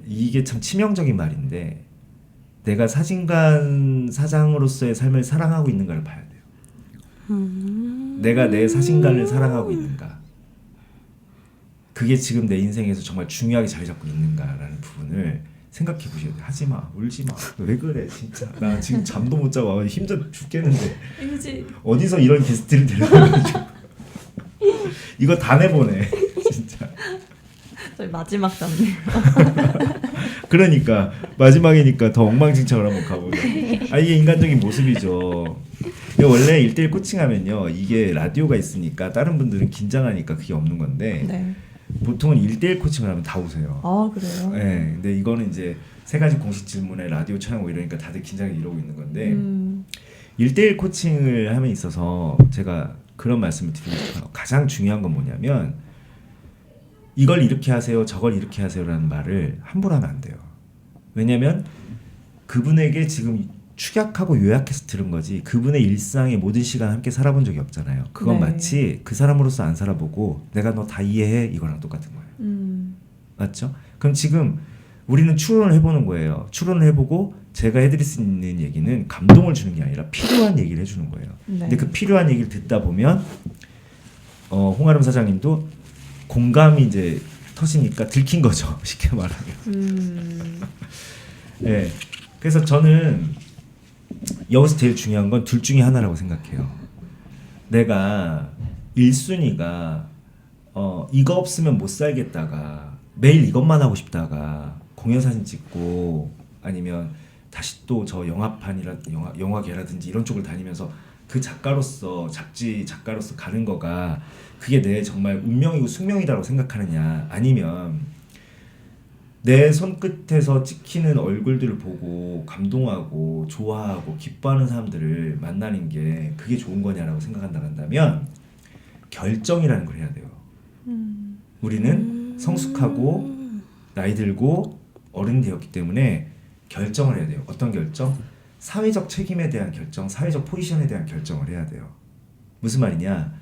이게 참 치명적인 말인데 내가 사진관 사장으로서의 삶을 사랑하고 있는가를 봐야 돼요. 내가 내 사진관을 사랑하고 있는가. 그게 지금 내 인생에서 정말 중요하게 자리 잡고 있는가라는 부분을 생각해 보셔야 돼요. 하지마, 울지마. 왜 그래 진짜. 나 지금 잠도 못 자고 힘들어 죽겠는데 어디서 이런 게스트를 데려가지고 이거 다 내보내 진짜.
저희 마지막 잡네요.
그러니까 마지막이니까 더 엉망진창을 한번 가보자. 이게 인간적인 모습이죠. 원래 1대1 코칭하면요 이게 라디오가 있으니까 다른 분들은 긴장하니까 그게 없는 건데
네.
보통은 1대1 코칭을 하면 다 오세요.
아 그래요?
네, 근데 이거는 이제 세 가지 공식 질문에 라디오 촬영하고 이러니까 다들 긴장이 이러고 있는 건데 1대1 코칭을 함에 있어서 제가 그런 말씀을 드리고 싶어요. 가장 중요한 건 뭐냐면 이걸 이렇게 하세요, 저걸 이렇게 하세요라는 말을 함부로 하면 안 돼요. 왜냐면 그분에게 지금 축약하고 요약해서 들은 거지 그분의 일상의 모든 시간 함께 살아본 적이 없잖아요. 그건
네.
마치 그 사람으로서 안 살아보고 내가 너 다 이해해 이거랑 똑같은 거예요. 맞죠? 그럼 지금 우리는 추론을 해보는 거예요. 추론을 해보고 제가 해드릴 수 있는 얘기는 감동을 주는 게 아니라 필요한 얘기를 해주는 거예요.
네.
근데 그 필요한 얘기를 듣다 보면 홍아름 사장님도 공감이 이제 터지니까 들킨 거죠. 쉽게 말하면. 네. 그래서 저는 여기서 제일 중요한 건 둘 중에 하나라고 생각해요. 내가 1순위가 이거 없으면 못 살겠다가 매일 이것만 하고 싶다가 공연사진 찍고 아니면 다시 또 저 영화계라든지 이런 쪽을 다니면서 그 작가로서 잡지 작가로서 가는 거가 그게 내 정말 운명이고 숙명이다라고 생각하느냐, 아니면 내 손끝에서 찍히는 얼굴들을 보고 감동하고 좋아하고 기뻐하는 사람들을 만나는 게 그게 좋은 거냐라고 생각한다면 결정이라는 걸 해야 돼요. 우리는 성숙하고 나이 들고 어른이 되었기 때문에 결정을 해야 돼요. 어떤 결정? 사회적 책임에 대한 결정, 사회적 포지션에 대한 결정을 해야 돼요. 무슨 말이냐?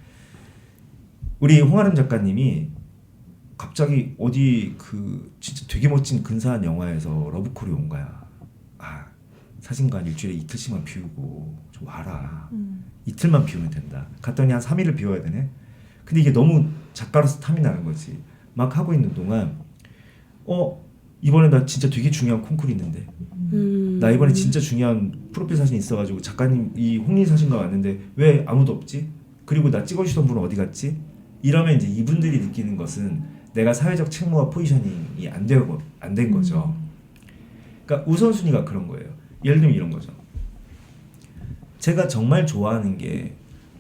우리 홍아름 작가님이 갑자기 어디 그 진짜 되게 멋진 근사한 영화에서 러브콜이 온 거야. 아, 사진관 일주일에 이틀씩만 비우고 좀 와라. 이틀만 비우면 된다. 갔더니 한 3일을 비워야 되네. 근데 이게 너무 작가로서 탐이 나는 거지. 막 하고 있는 동안 이번에 나 진짜 되게 중요한 콩쿠르 있는데 나 이번에 진짜 중요한 프로필 사진이 있어가지고 작가님 이 홍린 사진관 왔는데 왜 아무도 없지? 그리고 나 찍어주던 분은 어디 갔지? 이러면 이제 이분들이 느끼는 것은 내가 사회적 책무와 포지셔닝이 안 된 거죠. 그러니까 우선순위가 그런 거예요. 예를 들면 이런 거죠. 제가 정말 좋아하는 게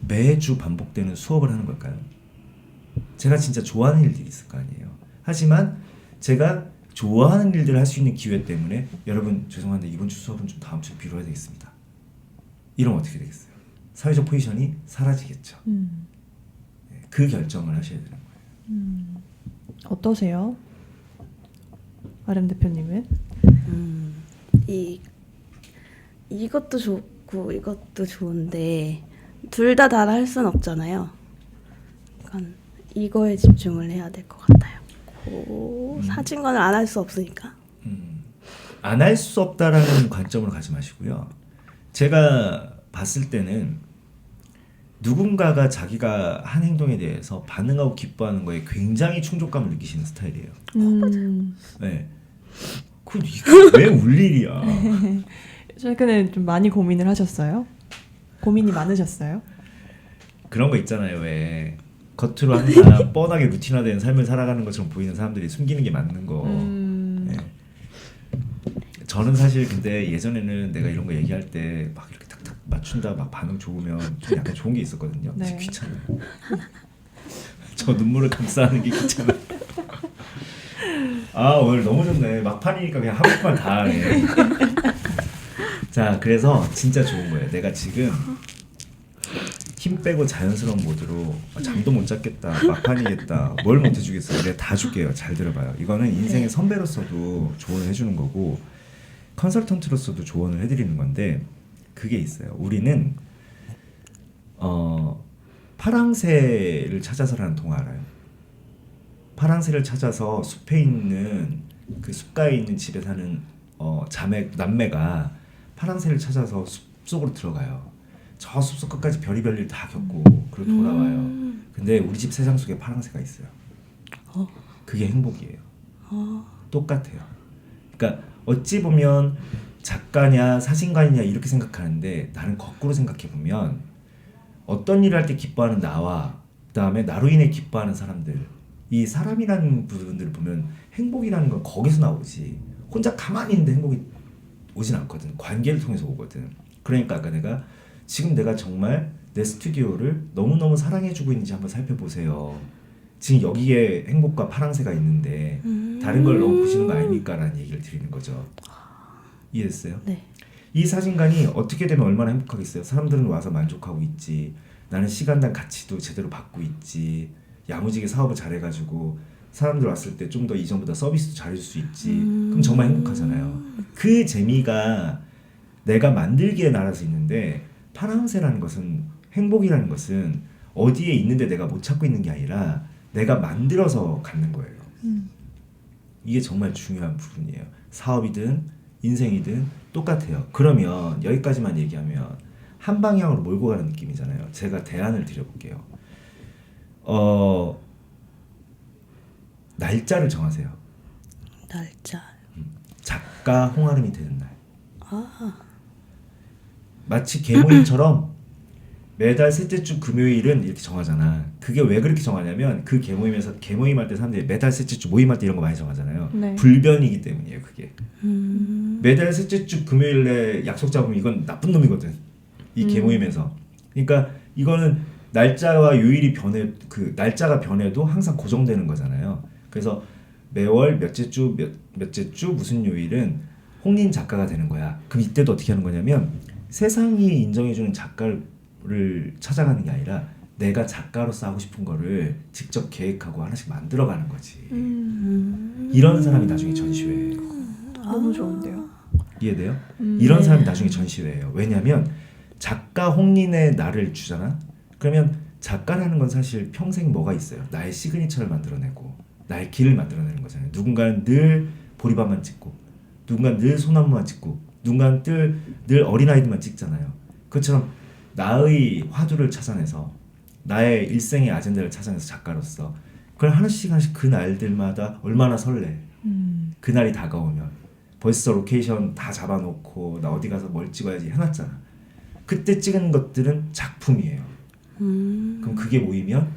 매주 반복되는 수업을 하는 걸까요? 제가 진짜 좋아하는 일들이 있을 거 아니에요. 하지만 제가 좋아하는 일들을 할 수 있는 기회 때문에 여러분 죄송한데 이번 주 수업은 좀 다음 주에 미뤄야 되겠습니다. 이러면 어떻게 되겠어요? 사회적 포지션이 사라지겠죠. 그 결정을 하셔야 되는 거예요.
어떠세요? 아름 대표님은?
이것도 좋고 이것도 좋은데 둘 다 할 수는 없잖아요. 그러니까 이거에 집중을 해야 될 것 같아요. 사진관을 안 할 수 없으니까.
안 할 수 없다라는 관점으로 가지 마시고요. 제가 봤을 때는 누군가가 자기가 한 행동에 대해서 반응하고 기뻐하는 거에 굉장히 충족감을 느끼시는 스타일이에요. 네. 그 이게 왜 울 일이야?
최근에 좀 많이 고민을 하셨어요? 고민이 많으셨어요?
그런 거 있잖아요. 왜 겉으로 항상 뻔하게 루틴화된 삶을 살아가는 것처럼 보이는 사람들이 숨기는 게 맞는 거. 네. 저는 사실 근데 예전에는 내가 이런 거 얘기할 때 막 이렇게 탁탁 맞춘다 막 반응 좋으면 좀 약간 좋은 게 있었거든요.
네.
귀찮아요. 저 눈물을 감싸는 게 귀찮아요. 아 오늘 너무 좋네. 막판이니까 그냥 하고 싶은 말 다 하네. 자 그래서 진짜 좋은 거예요. 내가 지금 힘 빼고 자연스러운 모드로 잠도 못 잤겠다, 막판이겠다, 뭘 못 해주겠어요. 내가 다 줄게요. 잘 들어봐요. 이거는 인생의 선배로서도 조언을 해주는 거고 컨설턴트로서도 조언을 해드리는 건데 그게 있어요. 우리는 파랑새를 찾아서라는 동화 알아요? 파랑새를 찾아서 숲에 있는 그 숲가에 있는 집에 사는 남매가 파랑새를 찾아서 숲속으로 들어가요. 저 숲속 끝까지 별의별 일 다 겪고 그리고 돌아와요. 근데 우리 집 세상 속에 파랑새가 있어요. 그게 행복이에요. 똑같아요. 그러니까 어찌 보면 작가냐 사진가이냐 이렇게 생각하는데 나는 거꾸로 생각해 보면 어떤 일을 할 때 기뻐하는 나와 그다음에 나로 인해 기뻐하는 사람들, 이 사람이라는 부분들을 보면 행복이라는 건 거기서 나오지 혼자 가만히 있는데 행복이 오진 않거든. 관계를 통해서 오거든. 그러니까 아까 내가 정말 내 스튜디오를 너무너무 사랑해주고 있는지 한번 살펴보세요. 지금 여기에 행복과 파랑새가 있는데 다른 걸 너무 보시는 거 아닙니까? 라는 얘기를 드리는 거죠. 이해됐어요?
네.
이 사진관이 어떻게 되면 얼마나 행복하겠어요? 사람들은 와서 만족하고 있지. 나는 시간당 가치도 제대로 받고 있지. 야무지게 사업을 잘해가지고 사람들 왔을 때 좀 더 이전보다 서비스도 잘해줄 수 있지. 그럼 정말 행복하잖아요. 그 재미가 내가 만들기에 날아서 있는데 파랑새라는 것은 행복이라는 것은 어디에 있는데 내가 못 찾고 있는 게 아니라 내가 만들어서 갖는 거예요. 이게 정말 중요한 부분이에요. 사업이든 인생이든 똑같아요. 그러면 여기까지만 얘기하면 한 방향으로 몰고 가는 느낌이잖아요. 제가 대안을 드려볼게요. 날짜를 정하세요.
날짜.
작가 홍아름이 되는 날. 마치 계모임처럼 매달 셋째 주 금요일은 이렇게 정하잖아. 그게 왜 그렇게 정하냐면 그 계모임에서 계모임할 때 사람들이 매달 셋째 주 모임할 때 이런 거 많이 정하잖아요.
네.
불변이기 때문이에요. 그게 매달 셋째 주 금요일에 약속 잡으면 이건 나쁜 놈이거든. 이 계모임에서. 그러니까 이거는 날짜와 요일이 날짜가 변해도 항상 고정되는 거잖아요. 그래서 매월 몇째 주 몇째 주 무슨 요일은 홍린 작가가 되는 거야. 그럼 이때도 어떻게 하는 거냐면 세상이 인정해주는 작가를 찾아가는 게 아니라 내가 작가로서 하고 싶은 거를 직접 계획하고 하나씩 만들어가는 거지. 이런 사람이 나중에 전시회예요.
너무 좋은데요.
이해돼요? 이런 사람이 나중에 전시회예요. 왜냐면 작가 홍린의 나를 주잖아. 그러면 작가라는 건 사실 평생 뭐가 있어요. 나의 시그니처를 만들어내고 나의 길을 만들어내는 거잖아요. 누군가는 늘 보리밥만 찍고 누군가는 늘 소나무만 찍고 누군가는 늘 어린아이들만 찍잖아요. 그것처럼 나의 화두를 찾아내서 나의 일생의 아젠다를 찾아내서 작가로서 그걸 하나씩 그 날들마다 얼마나 설레. 그날이 다가오면 벌써 로케이션 다 잡아놓고 나 어디 가서 뭘 찍어야지 해놨잖아. 그때 찍은 것들은 작품이에요. 그럼 그게 모이면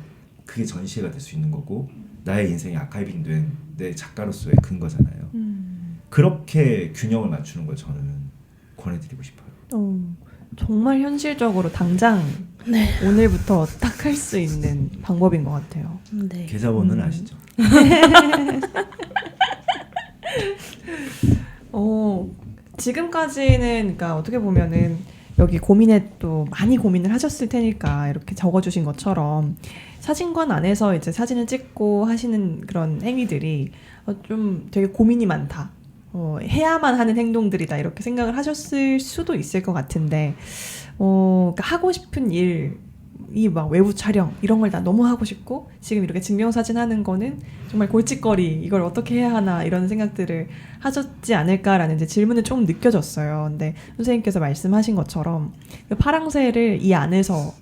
그게 전시회가 될 수 있는 거고 나의 인생이 아카이빙된 내 작가로서의 근거잖아요. 그렇게 균형을 맞추는 걸 저는 권해드리고 싶어요.
정말 현실적으로 당장
네.
오늘부터 딱 할 수 있는 방법인 것 같아요.
네.
계좌번호는 아시죠?
지금까지는 그러니까 어떻게 보면은 여기 고민에 또 많이 고민을 하셨을 테니까 이렇게 적어주신 것처럼 사진관 안에서 이제 사진을 찍고 하시는 그런 행위들이 좀 되게 고민이 많다. 해야만 하는 행동들이다 이렇게 생각을 하셨을 수도 있을 것 같은데 그러니까 하고 싶은 일이 막 외부 촬영 이런 걸 나 너무 하고 싶고 지금 이렇게 증명사진 하는 거는 정말 골칫거리 이걸 어떻게 해야 하나 이런 생각들을 하셨지 않을까라는 이제 질문은 조금 느껴졌어요. 근데 선생님께서 말씀하신 것처럼 그 파랑새를 이 안에서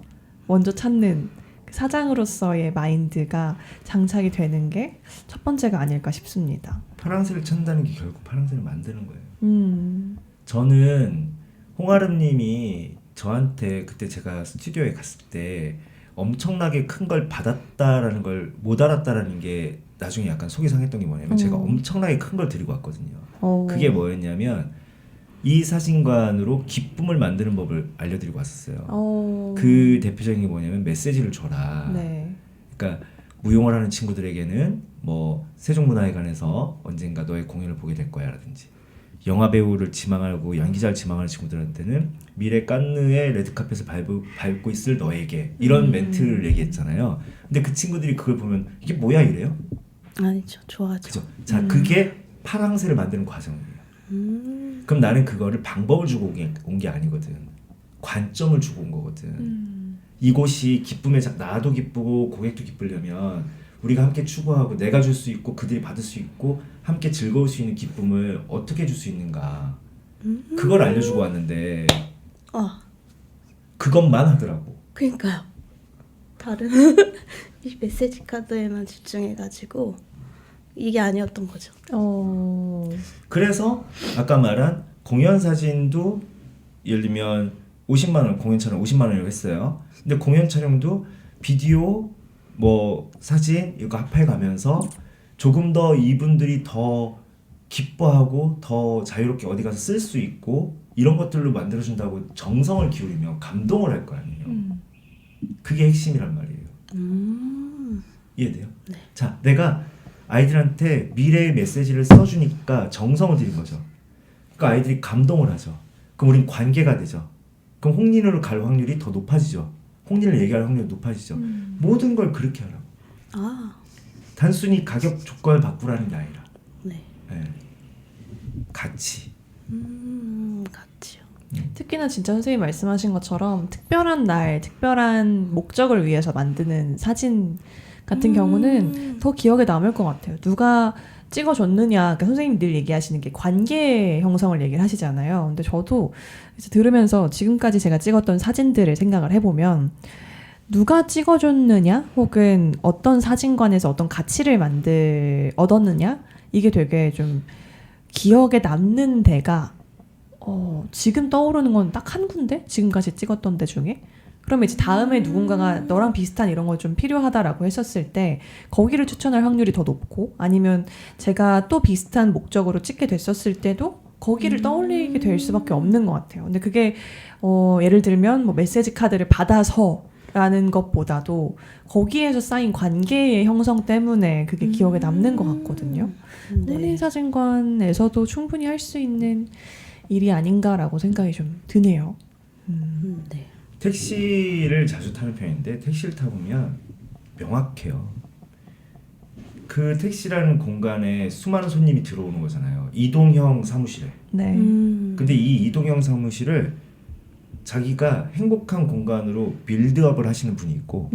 먼저 찾는 사장으로서의 마인드가 장착이 되는 게 첫 번째가 아닐까 싶습니다.
파랑새를 찾는다는 게 결국 파랑새를 만드는 거예요. 저는 홍아름님이 저한테 그때 제가 스튜디오에 갔을 때 엄청나게 큰 걸 받았다라는 걸 못 알았다라는 게 나중에 약간 속이 상했던 게 뭐냐면 제가 엄청나게 큰 걸 드리고 왔거든요. 그게 뭐였냐면 이 사진관으로 기쁨을 만드는 법을 알려드리고 왔었어요. 그 대표적인 게 뭐냐면 메시지를 줘라.
네.
그러니까 무용을 하는 친구들에게는 뭐 세종문화회관에서 언젠가 너의 공연을 보게 될 거야 라든지 영화 배우를 지망하고 연기자를 지망하는 친구들한테는 미래 깐느의 레드카펫을 밟고 있을 너에게 이런 멘트를 얘기했잖아요. 근데 그 친구들이 그걸 보면 이게 뭐야 이래요?
아니죠. 좋아하죠.
그죠? 자 그게 파랑새를 만드는 과정이에요. 그럼 나는 그거를 방법을 주고 온 게 아니거든. 관점을 주고 온 거거든. 이곳이 기쁨의 나도 기쁘고 고객도 기쁘려면 우리가 함께 추구하고 내가 줄 수 있고 그들이 받을 수 있고 함께 즐거울 수 있는 기쁨을 어떻게 줄 수 있는가 그걸 알려주고 왔는데 그것만 하더라고.
그러니까요. 다른 이 메시지 카드에만 집중해가지고 이게 아니었던 거죠.
그래서 아까 말한 공연 사진도 예를 들면 50만 원 공연 촬영 50만 원이라고 했어요. 근데 공연 촬영도 비디오 뭐 사진 이거 합해 가면서 조금 더 이분들이 더 기뻐하고 더 자유롭게 어디 가서 쓸 수 있고 이런 것들로 만들어준다고 정성을 기울이면 감동을 할 거 아니에요. 그게 핵심이란 말이에요. 이해돼요?
네.
자, 내가 아이들한테 미래의 메시지를 써주니까 정성을 들인 거죠. 그러니까 아이들이 감동을 하죠. 그럼 우린 관계가 되죠. 그럼 홍린으로 갈 확률이 더 높아지죠. 홍린을 얘기할 확률이 높아지죠. 모든 걸 그렇게 하라고. 단순히 가격 조건을 바꾸라는 게 아니라
네.
네. 같이.
같이요.
특히나 진짜 선생님 말씀하신 것처럼 특별한 날, 특별한 목적을 위해서 만드는 사진 같은 경우는 더 기억에 남을 것 같아요. 누가 찍어줬느냐, 그러니까 선생님 늘 얘기하시는 게 관계 형성을 얘기를 하시잖아요. 근데 저도 이제 들으면서 지금까지 제가 찍었던 사진들을 생각을 해보면 누가 찍어줬느냐, 혹은 어떤 사진관에서 어떤 가치를 얻었느냐, 이게 되게 좀 기억에 남는 데가 지금 떠오르는 건 딱 한 군데? 지금까지 찍었던 데 중에? 그러면 이제 다음에 누군가가 너랑 비슷한 이런 거 좀 필요하다라고 했었을 때 거기를 추천할 확률이 더 높고, 아니면 제가 또 비슷한 목적으로 찍게 됐었을 때도 거기를 떠올리게 될 수밖에 없는 것 같아요. 근데 그게 예를 들면 뭐 메시지 카드를 받아서라는 것보다도 거기에서 쌓인 관계의 형성 때문에 그게 기억에 남는 것 같거든요.
네.
홍린사진관에서도 충분히 할 수 있는 일이 아닌가라고 생각이 좀 드네요.
네.
택시를 자주 타는 편인데 택시를 타보면 명확해요. 그 택시라는 공간에 수많은 손님이 들어오는 거잖아요. 이동형 사무실에.
네.
근데 이 이동형 사무실을 자기가 행복한 공간으로 빌드업을 하시는 분이 있고,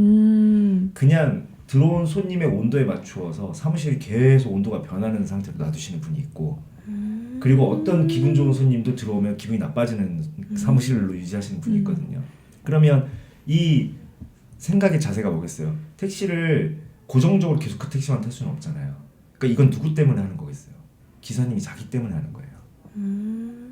그냥 들어온 손님의 온도에 맞추어서 사무실이 계속 온도가 변하는 상태로 놔두시는 분이 있고, 그리고 어떤 기분 좋은 손님도 들어오면 기분이 나빠지는 사무실로 유지하시는 분이 있거든요. 그러면 이 생각의 자세가 뭐겠어요? 택시를 고정적으로 계속 그 택시만 탈 수는 없잖아요. 그러니까 이건 누구 때문에 하는 거겠어요? 기사님이 자기 때문에 하는 거예요.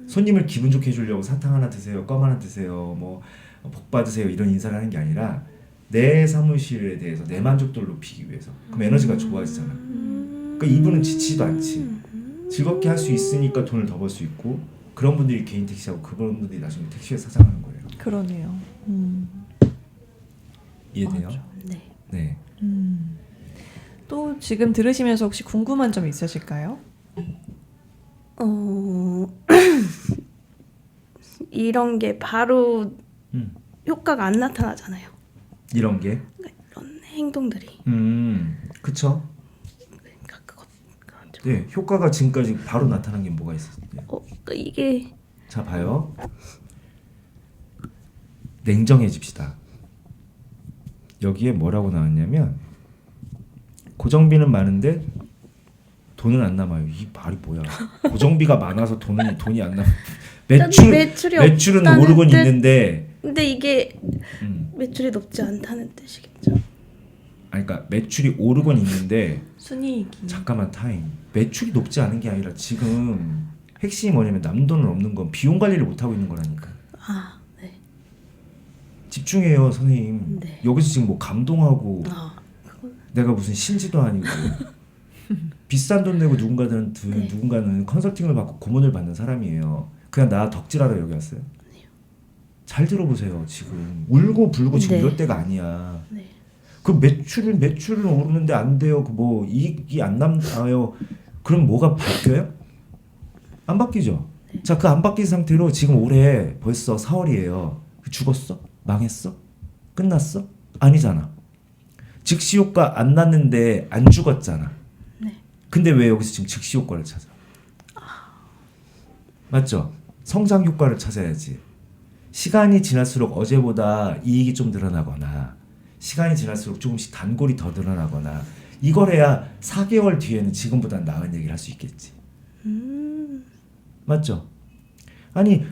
손님을 기분 좋게 해주려고 사탕 하나 드세요, 껌 하나 드세요, 뭐 복 받으세요 이런 인사를 하는 게 아니라 내 사무실에 대해서 내 만족도를 높이기 위해서. 그럼 에너지가 좋아지잖아. 그러니까 이분은 지치지도 않지. 즐겁게 할 수 있으니까 돈을 더 벌 수 있고, 그런 분들이 개인 택시하고 그런 분들이 나중에 택시에 사장하는 거예요.
그러네요.
이해돼요?
맞아.
네.
네.
또 지금 들으시면서 혹시 궁금한 점 있으실까요?
이런 게 바로
음.
효과가 안 나타나잖아요.
이런 게.
이런 행동들이.
그쵸?
그러니까 그거 좀.
네, 효과가 지금까지 바로 나타난 게 뭐가 있었어요?
그러니까 이게
자, 봐요. 냉정해집시다. 여기에 뭐라고 나왔냐면 고정비는 많은데 돈은 안 남아요. 이 말이 뭐야? 고정비가 많아서 돈이 안 남아. 매출은
없다는
오르곤
뜻?
있는데.
근데 이게
음.
매출이 높지 않다는 뜻이겠죠.
아니, 그러니까 매출이 오르곤 있는데.
순이익이.
잠깐만 타임. 매출이 높지 않은 게 아니라 지금 핵심이 뭐냐면 남돈은 없는 건 비용 관리를 못 하고 있는 거라니까.
아, 네.
집중해요, 선생님.
네.
여기서 지금 뭐 감동하고
그건
내가 무슨 신지도 아니고 비싼 돈 내고 누군가는
네.
누군가는 컨설팅을 받고 고문을 받는 사람이에요. 그냥 나 덕질하러 여기 왔어요. 잘 들어보세요. 지금 울고 불고 지금
네.
이럴 때가 아니야.
네.
그 매출은 오르는데 안 돼요. 그 뭐 이익이 안 남아요. 그럼 뭐가 바뀌어요? 안 바뀌죠. 자, 그 안 바뀐 상태로 지금 올해 벌써 4월이에요. 죽었어? 망했어? 끝났어? 아니잖아. 즉시 효과 안 났는데 안 죽었잖아.
네.
근데 왜 여기서 지금 즉시 효과를 찾아? 맞죠? 성장 효과를 찾아야지. 시간이 지날수록 어제보다 이익이 좀 늘어나거나 시간이 지날수록 조금씩 단골이 더 늘어나거나 이걸 해야 4개월 뒤에는 지금보다 나은 얘기를 할 수 있겠지. 맞죠? 아니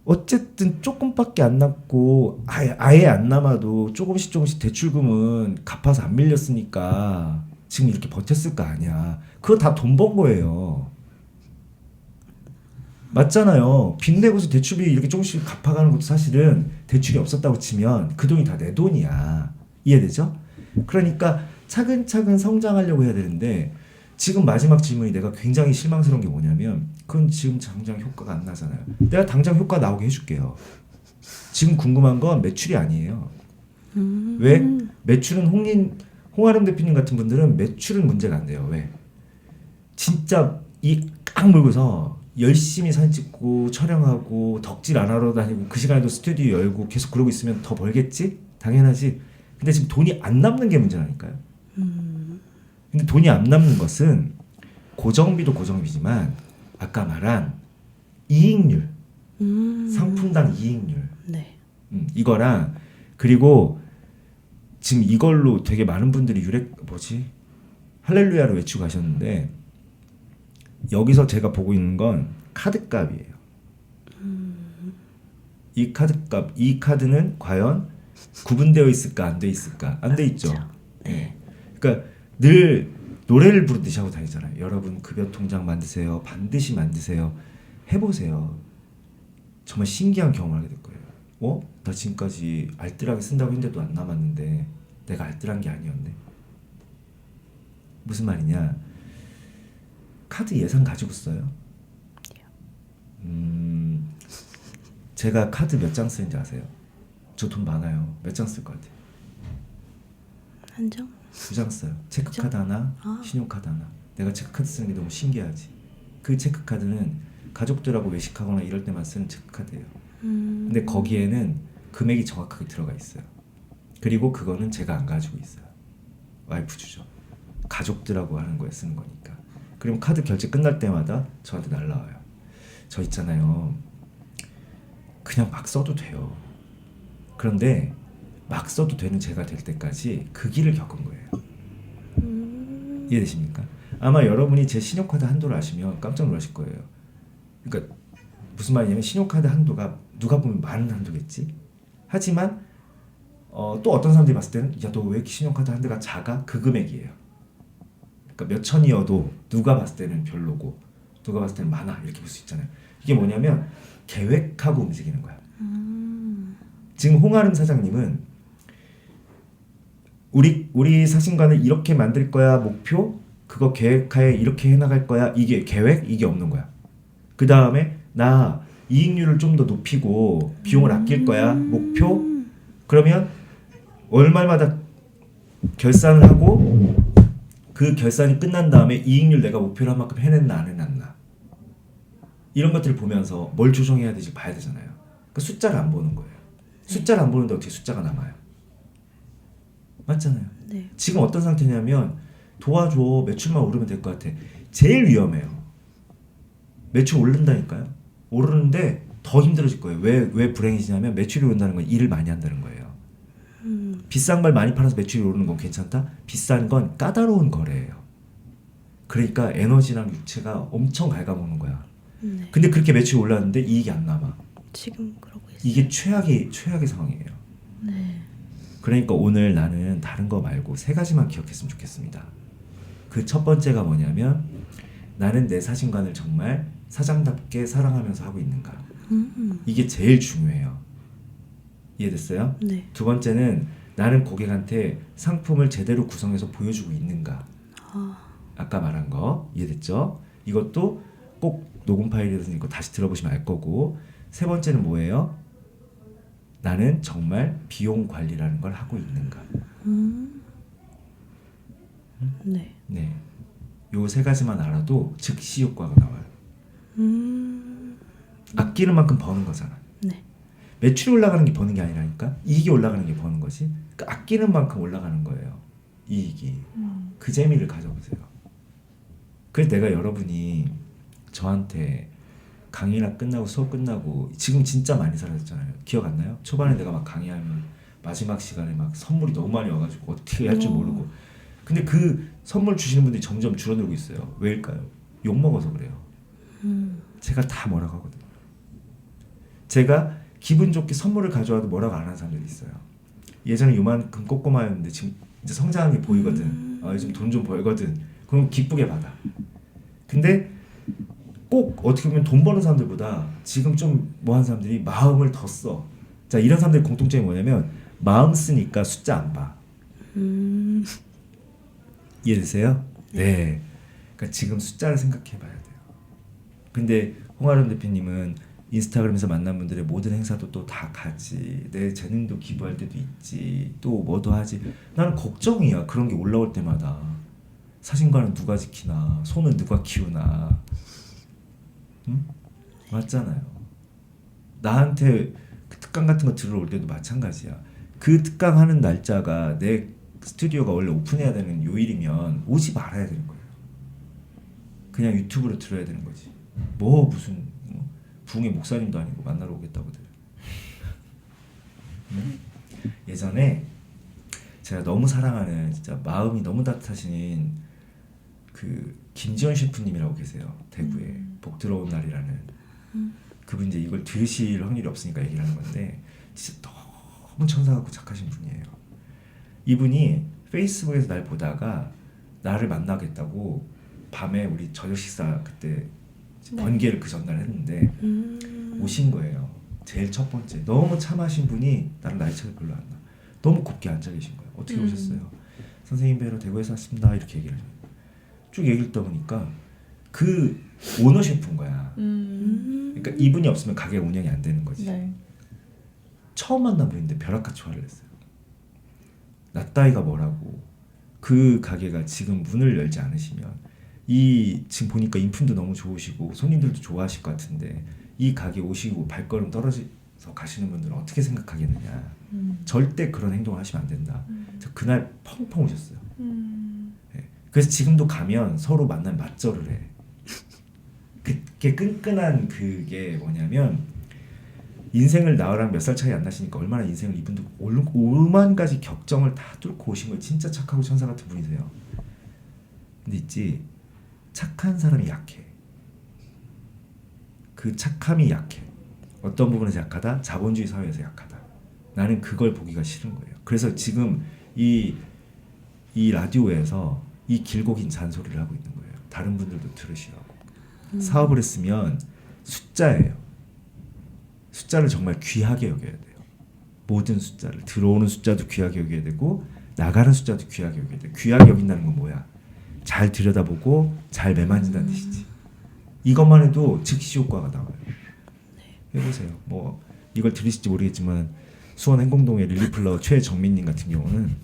어쨌든 조금밖에 안 남고 아예 안 남아도 조금씩 대출금은 갚아서 안 밀렸으니까 지금 이렇게 버텼을 거 아니야. 그거 다 돈 번 거예요. 맞잖아요. 빚 내고서 대출비 이렇게 조금씩 갚아가는 것도 사실은 대출이 없었다고 치면 그 돈이 다 내 돈이야. 이해되죠? 그러니까 차근차근 성장하려고 해야 되는데 지금 마지막 질문이 내가 굉장히 실망스러운 게 뭐냐면 그건 지금 당장 효과가 안 나잖아요. 내가 당장 효과 나오게 해줄게요. 지금 궁금한 건 매출이 아니에요. 왜? 매출은 홍아름 대표님 같은 분들은 매출은 문제가 안 돼요. 왜? 진짜 이 꽉 물고서 열심히 사진 찍고 촬영하고 덕질 안 하러 다니고 그 시간에도 스튜디오 열고 계속 그러고 있으면 더 벌겠지? 당연하지. 근데 지금 돈이 안 남는 게 문제라니까요. 근데 돈이 안 남는 것은 고정비도 고정비지만 아까 말한 이익률, 상품당 이익률,
네.
이거랑 그리고 지금 이걸로 되게 많은 분들이 할렐루야를 외치고 가셨는데 여기서 제가 보고 있는 건 카드값이에요. 이 카드값, 이 카드는 과연 구분되어 있을까 안 돼 있을까? 안 돼 있죠. 네. 그러니까 늘 노래를 부르듯이 하고 다니잖아요. 여러분 급여 통장 만드세요. 반드시 만드세요. 해보세요. 정말 신기한 경험을 하게 될 거예요. 나 지금까지 알뜰하게 쓴다고 했는데도 안 남았는데 내가 알뜰한 게 아니었네. 무슨 말이냐? 카드 예산 가지고 써요? 제가 카드 몇 장 쓰는지 아세요? 저 돈 많아요. 몇 장 쓸 것 같아요?
한 장?
2장 써요. 체크카드 하나, 신용카드 하나. 내가 체크카드 쓰는 게 너무 신기하지. 그 체크카드는 가족들하고 외식하거나 이럴 때만 쓰는 체크카드예요. 근데 거기에는 금액이 정확하게 들어가 있어요. 그리고 그거는 제가 안 가지고 있어요. 와이프 주죠. 가족들하고 하는 거에 쓰는 거니까. 그럼 카드 결제 끝날 때마다 저한테 날라와요. 저 있잖아요. 그냥 막 써도 돼요. 그런데 막 써도 되는 제가 될 때까지 그 길을 겪은 거예요. 이해되십니까? 아마 여러분이 제 신용카드 한도를 아시면 깜짝 놀라실 거예요. 그러니까 무슨 말이냐면 신용카드 한도가 누가 보면 많은 한도겠지. 하지만 또 어떤 사람들이 봤을 때는 야, 너 왜 신용카드 한도가 작아? 그 금액이에요. 그러니까 몇 천이어도 누가 봤을 때는 별로고 누가 봤을 때는 많아 이렇게 볼 수 있잖아요. 이게 뭐냐면 계획하고 움직이는 거야. 지금 홍아름 사장님은 우리 사신관을 이렇게 만들 거야 목표 그거 계획하에 이렇게 해나갈 거야 이게 계획 이게 없는 거야. 그 다음에 나 이익률을 좀 더 높이고 비용을 아낄 거야 목표. 그러면 월말마다 결산을 하고 그 결산이 끝난 다음에 이익률 내가 목표로 한 만큼 해냈나 안 해놨나 이런 것들을 보면서 뭘 조정해야 되지 봐야 되잖아요. 그러니까 숫자를 안 보는 거예요. 숫자를 안 보는데 어떻게 숫자가 남아요? 맞잖아요.
네.
지금 어떤 상태냐면 도와줘 매출만 오르면 될 것 같아. 제일 위험해요. 매출 오른다니까요. 오르는데 더 힘들어질 거예요. 왜 불행해지냐면 매출이 오른다는 건 일을 많이 한다는 거예요. 비싼 걸 많이 팔아서 매출이 오르는 건 괜찮다? 비싼 건 까다로운 거래예요. 그러니까 에너지랑 육체가 엄청 갉아먹는 거야.
네.
근데 그렇게 매출이 올랐는데 이익이 안 남아.
지금 그러고 있어요.
이게 최악의 상황이에요.
네.
그러니까 오늘 나는 다른 거 말고 3가지만 기억했으면 좋겠습니다. 그 첫 번째가 뭐냐면 나는 내 사진관을 정말 사장답게 사랑하면서 하고 있는가. 이게 제일 중요해요. 이해됐어요?
네.
두 번째는 나는 고객한테 상품을 제대로 구성해서 보여주고 있는가. 아까 말한 거 이해됐죠? 이것도 꼭 녹음 파일에서 이거 다시 들어보시면 알 거고. 세 번째는 뭐예요? 나는 정말 비용 관리라는 걸 하고 있는가.
네.
네, 요 3가지만 알아도 즉시 효과가 나와요. 아끼는 만큼 버는 거잖아.
네.
매출이 올라가는 게 버는 게 아니라니까. 이익이 올라가는 게 버는 거지. 그러니까 아끼는 만큼 올라가는 거예요. 이익이. 그 재미를 가져보세요. 그래서 내가 여러분이 저한테 강의나 끝나고 수업 끝나고 지금 진짜 많이 사라졌잖아요. 기억 안 나요? 초반에 내가 막 강의하면 마지막 시간에 막 선물이 너무 많이 와가지고 어떻게 할 줄 모르고. 근데 그 선물 주시는 분들이 점점 줄어들고 있어요. 왜일까요? 욕 먹어서 그래요. 제가 다 뭐라고 하거든요. 제가 기분 좋게 선물을 가져와도 뭐라고 안 하는 사람들이 있어요. 예전에 요만큼 꼬꼬마였는데 지금 이제 성장한 게 보이거든. 요즘 돈 좀 벌거든. 그럼 기쁘게 받아. 근데 꼭 어떻게 보면 돈 버는 사람들보다 지금 좀 뭐 하는 사람들이 마음을 더 써. 자, 이런 사람들의 공통점이 뭐냐면 마음 쓰니까 숫자 안 봐. 이해되세요? 네. 그러니까 지금 숫자를 생각해 봐야 돼요. 근데 홍아름 대표님은 인스타그램에서 만난 분들의 모든 행사도 또 다 가지. 내 재능도 기부할 때도 있지. 또 뭐도 하지. 나는 걱정이야. 그런 게 올라올 때마다. 사진관은 누가 지키나. 손은 누가 키우나. 응? 맞잖아요. 나한테 그 특강 같은 거 들어올 때도 마찬가지야. 그 특강 하는 날짜가 내 스튜디오가 원래 오픈해야 되는 요일이면 오지 말아야 되는 거예요. 그냥 유튜브로 들어야 되는 거지. 뭐 무슨 부흥의 목사님도 아니고 만나러 오겠다고들. 예전에 제가 너무 사랑하는 진짜 마음이 너무 따뜻하신 그 김지원 셰프님이라고 계세요. 대구에 복 들어온 날이라는 그분 이제 이걸 들으실 확률이 없으니까 얘기를 하는 건데 진짜 너무 천사 같고 착하신 분이에요. 이분이 페이스북에서 날 보다가 나를 만나겠다고 밤에 우리 저녁 식사 그때 번개를 그 전날 했는데 오신 거예요. 제일 첫 번째 너무 참하신 분이 나랑 나이 차이 별로 안 나. 너무 곱게 앉아 계신 거예요. 어떻게 오셨어요? 선생님 뵈러 대구에서 왔습니다. 이렇게 얘기를 해요. 쭉 얘기를 듣다 보니까 그 오너 셰프인 거야. 그러니까 이분이 없으면 가게 운영이 안 되는 거지.
네.
처음 만난 분인데 벼락같이 화를 냈어요. 나 따위가 뭐라고. 그 가게가 지금 문을 열지 않으시면 지금 보니까 인품도 너무 좋으시고 손님들도 좋아하실 것 같은데 이 가게 오시고 발걸음 떨어져서 가시는 분들은 어떻게 생각하겠느냐. 절대 그런 행동을 하시면 안 된다. 그래서 그날 펑펑 우셨어요. 네. 그래서 지금도 가면 서로 만나면 맞절을 해. 그게 끈끈한 그게 뭐냐면 인생을 나랑 몇 살 차이 안 나시니까 얼마나 인생을 이분도 5만 가지 격정을 다 뚫고 오신 거예요. 진짜 착하고 천사 같은 분이세요. 근데 있지 착한 사람이 약해. 그 착함이 약해. 어떤 부분에서 약하다? 자본주의 사회에서 약하다. 나는 그걸 보기가 싫은 거예요. 그래서 지금 이 라디오에서 이 길고 긴 잔소리를 하고 있는 거예요. 다른 분들도 들으시라고. 사업을 했으면 숫자예요. 숫자를 정말 귀하게 여겨야 돼요. 모든 숫자를. 들어오는 숫자도 귀하게 여겨야 되고 나가는 숫자도 귀하게 여겨야 돼요. 귀하게 여긴다는 건 뭐야? 잘 들여다보고 잘 매만진다는 뜻이지. 이것만 해도 즉시 효과가 나와요. 해보세요. 뭐 이걸 들으실지 모르겠지만 수원 행공동의 릴리플라워 최정민님 같은 경우는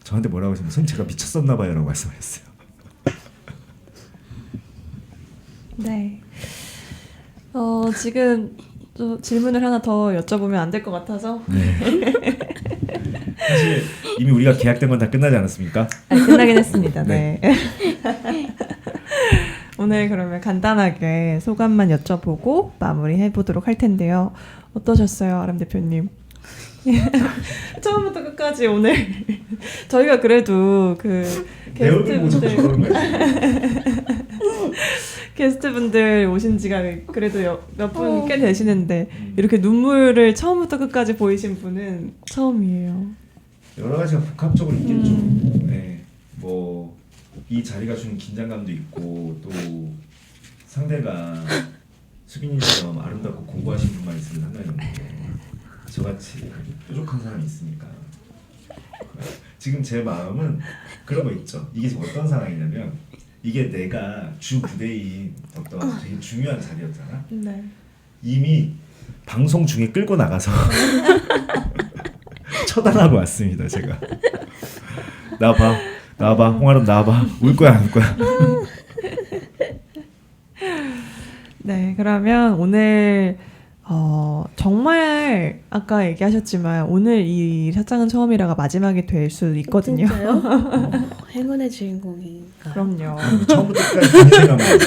저한테 뭐라고 하시면 선생님 제가 미쳤었나 봐요 라고 말씀하셨어요.
네. 지금 또 질문을 하나 더 여쭤보면 안 될 것 같아서
네. 사실 이미 우리가 계약된 건 다 끝나지 않았습니까?
끝나긴 했습니다.
네.
네. 오늘 그러면 간단하게 소감만 여쭤보고 마무리해 보도록 할 텐데요. 어떠셨어요, 아람 대표님? 처음부터 끝까지 오늘 저희가 그래도 그 게스트분들 오신 지가 그래도 몇 분 꽤 되시는데 이렇게 눈물을 처음부터 끝까지 보이신 분은 처음이에요.
여러 가지가 복합적으로 있겠죠. 네. 뭐 이 자리가 주는 긴장감도 있고 또 상대가 수빈이처럼 아름답고 공부하신 분만 있으면 상관없는데 저같이 뾰족한 사람이 있으니까 지금 제 마음은 그런 거 있죠. 이게 지금 어떤 상황이냐면 이게 내가 주 부대인 어떤 되게 중요한 자리였잖아.
네.
이미 방송 중에 끌고 나가서 처단하고 왔습니다. 제가 나와봐 홍아름 나와봐. 울 거야 안 울 거야.
네, 그러면 오늘 정말 아까 얘기하셨지만 오늘 이 사장은 처음이라가 마지막이 될 수 있거든요.
진짜요? 행운의 주인공인가?
그럼요.
처음부터 끝까지 본인 생각만 해요.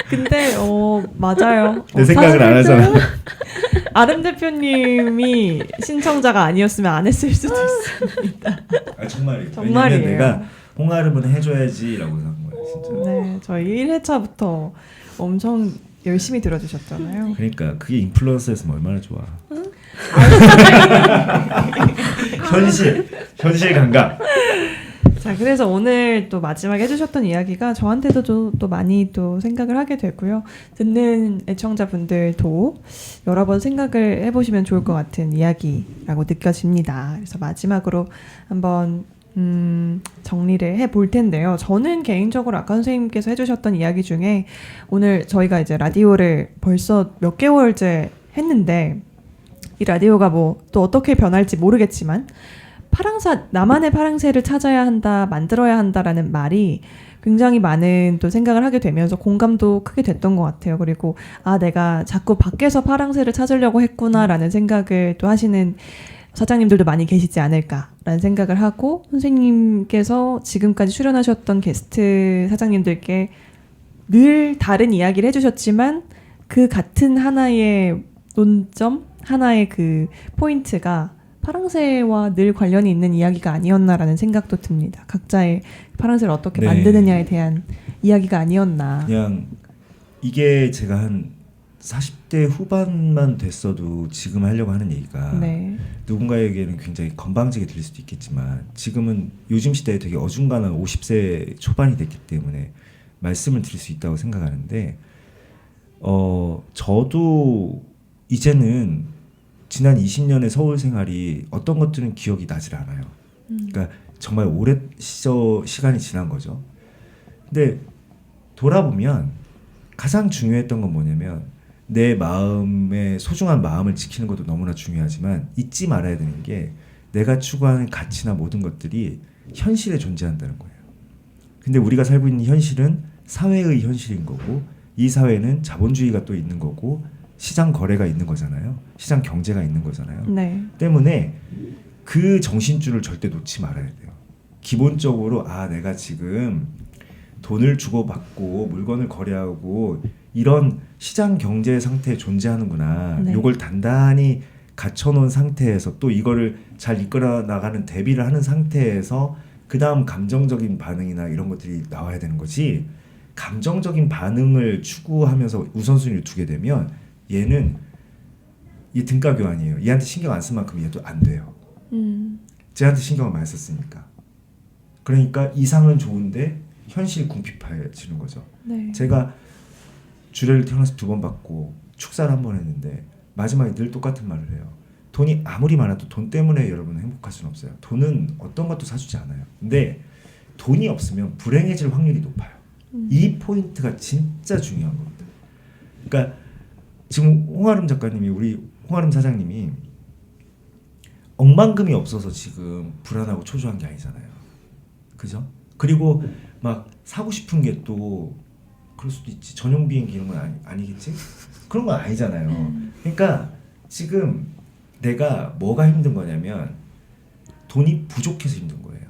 근데 맞아요.
내 생각을 안 하잖아.
아름 대표님이 신청자가 아니었으면 안 했을 수도 있습니다.
아 정말이에요.
정말이에요.
왜냐면 내가 홍아름은 해줘야지라고 한 거예요. 진짜.
네, 저희 1회차부터 엄청 열심히 들어주셨잖아요.
그러니까 그게 인플루언서였으면 얼마나 좋아. 현실 감각.
자, 그래서 오늘 또 마지막에 해주셨던 이야기가 저한테도 또 많이 또 생각을 하게 되고요. 듣는 애청자분들도 여러 번 생각을 해보시면 좋을 것 같은 이야기라고 느껴집니다. 그래서 마지막으로 한번 정리를 해볼 텐데요. 저는 개인적으로 아까 선생님께서 해주셨던 이야기 중에 오늘 저희가 이제 라디오를 벌써 몇 개월째 했는데 이 라디오가 뭐 또 어떻게 변할지 모르겠지만 나만의 파랑새를 찾아야 한다, 만들어야 한다라는 말이 굉장히 많은 또 생각을 하게 되면서 공감도 크게 됐던 것 같아요. 그리고 내가 자꾸 밖에서 파랑새를 찾으려고 했구나라는 생각을 또 하시는 사장님들도 많이 계시지 않을까라는 생각을 하고 선생님께서 지금까지 출연하셨던 게스트 사장님들께 늘 다른 이야기를 해주셨지만 그 같은 하나의 논점, 하나의 그 포인트가 파랑새와 늘 관련이 있는 이야기가 아니었나라는 생각도 듭니다. 각자의 파랑새를 어떻게 만드느냐에 대한 이야기가 아니었나.
그냥 이게 제가 한 40대 후반만 됐어도 지금 하려고 하는 얘기가 누군가에게는 굉장히 건방지게 들릴 수도 있겠지만 지금은 요즘 시대에 되게 어중간한 50세 초반이 됐기 때문에 말씀을 드릴 수 있다고 생각하는데 저도
이제는 지난 20년의 서울 생활이 어떤 것들은 기억이 나질 않아요. 그러니까 정말 오래 시간이 지난 거죠. 근데 돌아보면 가장 중요했던 건 뭐냐면 내 마음의 소중한 마음을 지키는 것도 너무나 중요하지만 잊지 말아야 되는 게 내가 추구하는 가치나 모든 것들이 현실에 존재한다는 거예요. 근데 우리가 살고 있는 현실은 사회의 현실인 거고 이 사회는 자본주의가 또 있는 거고 시장 거래가 있는 거잖아요. 시장 경제가 있는 거잖아요.
네.
때문에 그 정신줄을 절대 놓지 말아야 돼요. 기본적으로 내가 지금 돈을 주고받고 물건을 거래하고 이런 시장 경제 상태에 존재하는구나.
네.
요걸 단단히 갖춰놓은 상태에서 또 이거를 잘 이끌어 나가는 대비를 하는 상태에서 그 다음 감정적인 반응이나 이런 것들이 나와야 되는 거지. 감정적인 반응을 추구하면서 우선순위를 두게 되면 얘는 이 등가 교환이에요. 얘한테 신경 안 쓴 만큼 얘도 안 돼요. 쟤한테 신경을 많이 썼으니까. 그러니까 이상은 좋은데 현실이 궁핍해지는 거죠.
네.
제가 주례를 태어나서 2번 받고 축사를 1번 했는데 마지막에 늘 똑같은 말을 해요. 돈이 아무리 많아도 돈 때문에 여러분은 행복할 수는 없어요. 돈은 어떤 것도 사주지 않아요. 근데 돈이 없으면 불행해질 확률이 높아요. 이 포인트가 진짜 중요한 겁니다. 그러니까 지금 홍아름 작가님이 우리 홍아름 사장님이 억만금이 없어서 지금 불안하고 초조한 게 아니잖아요. 그죠? 그리고 막 사고 싶은 게 또 그럴 수도 있지. 전용 비행기 이런 건 아니겠지? 그런 건 아니잖아요. 그러니까 지금 내가 뭐가 힘든 거냐면 돈이 부족해서 힘든 거예요.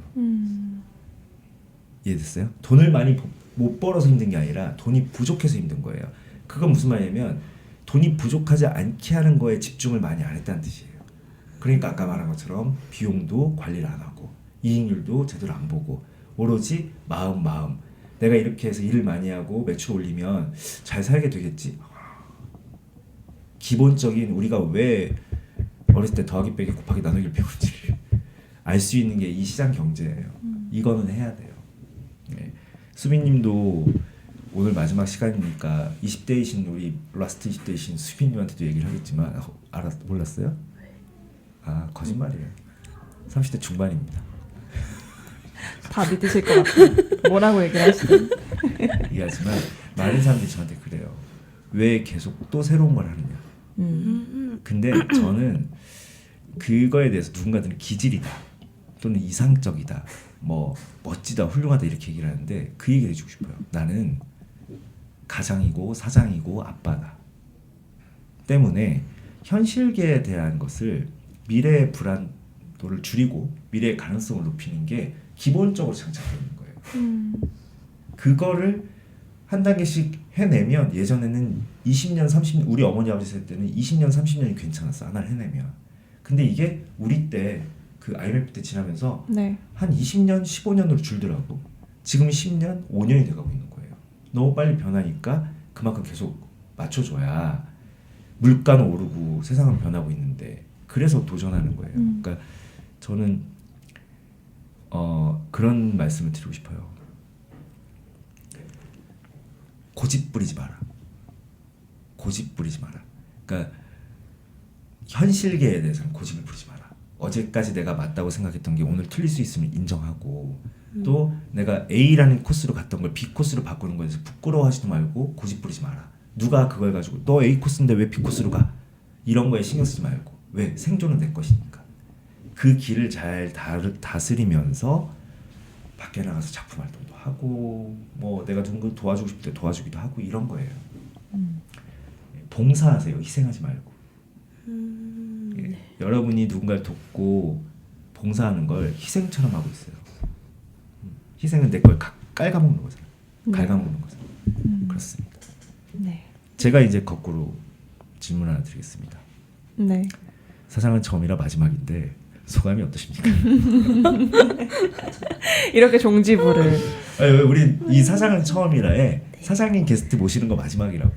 이해됐어요? 돈을 많이 못 벌어서 힘든 게 아니라 돈이 부족해서 힘든 거예요. 그건 무슨 말이냐면 돈이 부족하지 않게 하는 거에 집중을 많이 안 했다는 뜻이에요. 그러니까 아까 말한 것처럼 비용도 관리를 안 하고 이익률도 제대로 안 보고 오로지 마음 내가 이렇게 해서 일을 많이 하고 매출 올리면 잘 살게 되겠지. 기본적인 우리가 왜 어렸을 때 더하기 빼기 곱하기 나누기를 배우는지 알 수 있는 게 이 시장 경제예요. 이거는 해야 돼요. 네. 수빈님도 오늘 마지막 시간이니까 20대이신 우리 라스트 20대이신 수빈님한테도 얘기를 하겠지만 몰랐어요? 거짓말이에요. 30대 중반입니다.
다 믿으실 것 같아요. 뭐라고 얘기를 하시든.
이해하지만 많은 사람들이 저한테 그래요. 왜 계속 또 새로운 걸 하느냐. 근데 저는 그거에 대해서 누군가들은 기질이다 또는 이상적이다 뭐 멋지다 훌륭하다 이렇게 얘기를 하는데 그 얘기를 해주고 싶어요. 나는 가장이고 사장이고 아빠다 때문에 현실계에 대한 것을 미래의 불안도를 줄이고 미래의 가능성을 높이는 게 기본적으로 장착되어 있는 거예요. 그거를 한 단계씩 해내면 예전에는 20년 30년 우리 어머니 아버지 세대 때는 20년 30년이 괜찮았어 하나를 해내면. 근데 이게 우리 때 그 IMF 때 지나면서
네.
한 20년 15년으로 줄더라고. 지금 10년 5년이 돼가고 있는 거예요. 너무 빨리 변하니까 그만큼 계속 맞춰줘야 물가는 오르고 세상은 변하고 있는데 그래서 도전하는 거예요. 그러니까 저는 그런 말씀을 드리고 싶어요. 고집 부리지 마라. 고집 부리지 마라. 그러니까 현실계에 대해서는 고집을 부리지 마라. 어제까지 내가 맞다고 생각했던 게 오늘 틀릴 수 있으면 인정하고 또 내가 A라는 코스로 갔던 걸 B 코스로 바꾸는 거에서 부끄러워하지도 말고 고집 부리지 마라. 누가 그걸 가지고 너 A 코스인데 왜 B 코스로 가? 이런 거에 신경 쓰지 말고. 왜? 생존은 내 것이니까. 그 길을 잘 다스리면서 밖에 나가서 작품 활동도 하고 뭐 내가 누군가 도와주고 싶을 때 도와주기도 하고 이런 거예요. 봉사하세요. 희생하지 말고. 예, 여러분이 누군가를 돕고 봉사하는 걸 희생처럼 하고 있어요. 희생은 내 걸 깔아먹는 거잖아요. 갉아먹는 거잖아요. 그렇습니다.
네.
제가 이제 거꾸로 질문 하나 드리겠습니다.
네.
사장은 처음이라 마지막인데 소감이 어떠십니까?
이렇게 종지부를.
아니, 우리 이 사장은 처음이라에 사장님 게스트 모시는 거 마지막이라고.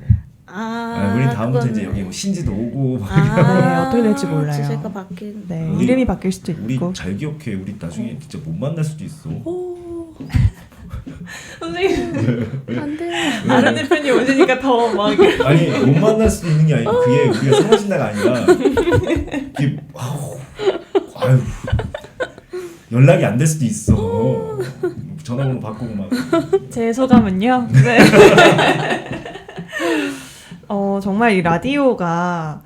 우리 다음부터 이제 여기 뭐 신지도 오고 막
네, 어떻게 될지 몰라요.
주제가 바뀐.
네,
우리-
이름이 바뀔 수도
우리
있고.
잘 기억해. 우리 나중에 진짜 못 만날 수도 있어.
선생님
안 돼요.
다른 대표님 오시니까 더 막
아니 못 만날 수도 있는 게 아니고 그게 우리가 사라진다가 아니라 이게 아유 연락이 안 될 수도 있어. 전화번호 바꾸고 막.
제 소감은요. 네. 정말 이 라디오가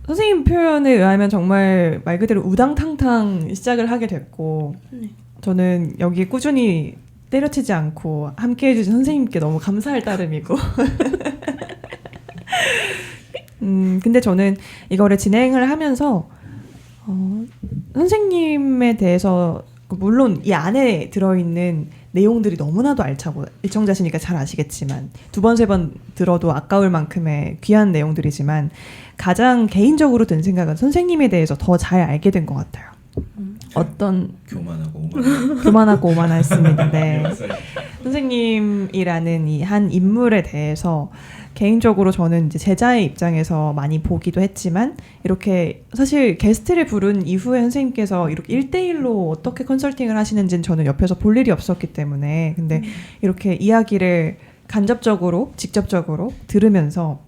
선생님 표현에 의하면 정말 말 그대로 우당탕탕 시작을 하게 됐고 저는 여기에 꾸준히 때려치지 않고 함께 해주신 선생님께 너무 감사할 따름이고 근데 저는 이거를 진행을 하면서 선생님에 대해서 물론 이 안에 들어있는 내용들이 너무나도 알차고 일청자시니까 잘 아시겠지만 두 번, 세 번 들어도 아까울 만큼의 귀한 내용들이지만 가장 개인적으로 든 생각은 선생님에 대해서 더 잘 알게 된 것 같아요. 어떤 교만하고 오만했습니다. 네. 선생님이라는 이 한 인물에 대해서 개인적으로 저는 이제 제자의 입장에서 많이 보기도 했지만 이렇게 사실 게스트를 부른 이후에 선생님께서 이렇게 1대1로 어떻게 컨설팅을 하시는지는 저는 옆에서 볼 일이 없었기 때문에 근데 이렇게 이야기를 간접적으로 직접적으로 들으면서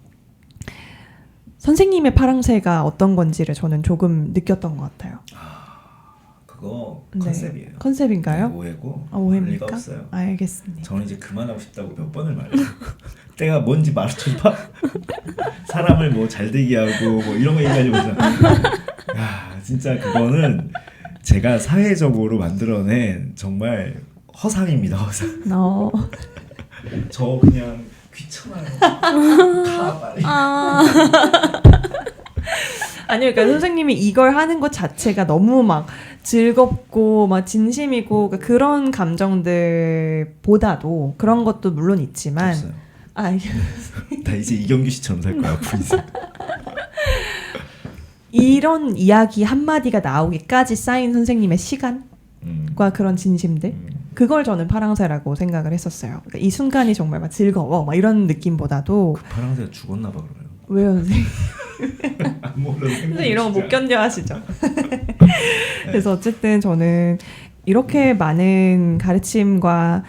선생님의 파랑새가 어떤 건지를 저는 조금 느꼈던 것 같아요.
그거
네.
컨셉이에요.
컨셉인가요?
네, 오해고.
오해입니까?
리가 없어요.
알겠습니다.
저는 이제 그만하고 싶다고 몇 번을 말해요. 때가 뭔지 말해줘봐. 사람을 뭐 잘되게 하고 뭐 이런 거 얘기하려고 야 진짜 그거는 제가 사회적으로 만들어낸 정말 허상입니다. 허상. 저 그냥 귀찮아요. 가 빨리.
아니요, 그러니까 선생님이 이걸 하는 것 자체가 너무 막 즐겁고 막 진심이고 그러니까 그런 감정들보다도 그런 것도 물론 있지만
없어요.
나
이제 이경규 씨처럼 살 거야 앞으로 이제.
이런 이야기 한마디가 나오기까지 쌓인 선생님의 시간과 그런 진심들 그걸 저는 파랑새라고 생각을 했었어요. 그러니까 이 순간이 정말 막 즐거워 막 이런 느낌보다도
그 파랑새가 죽었나 봐 그러면.
왜요 선생님?
선생님
이런 거 못 견뎌 하시죠. 그래서 어쨌든 저는 이렇게 많은 가르침과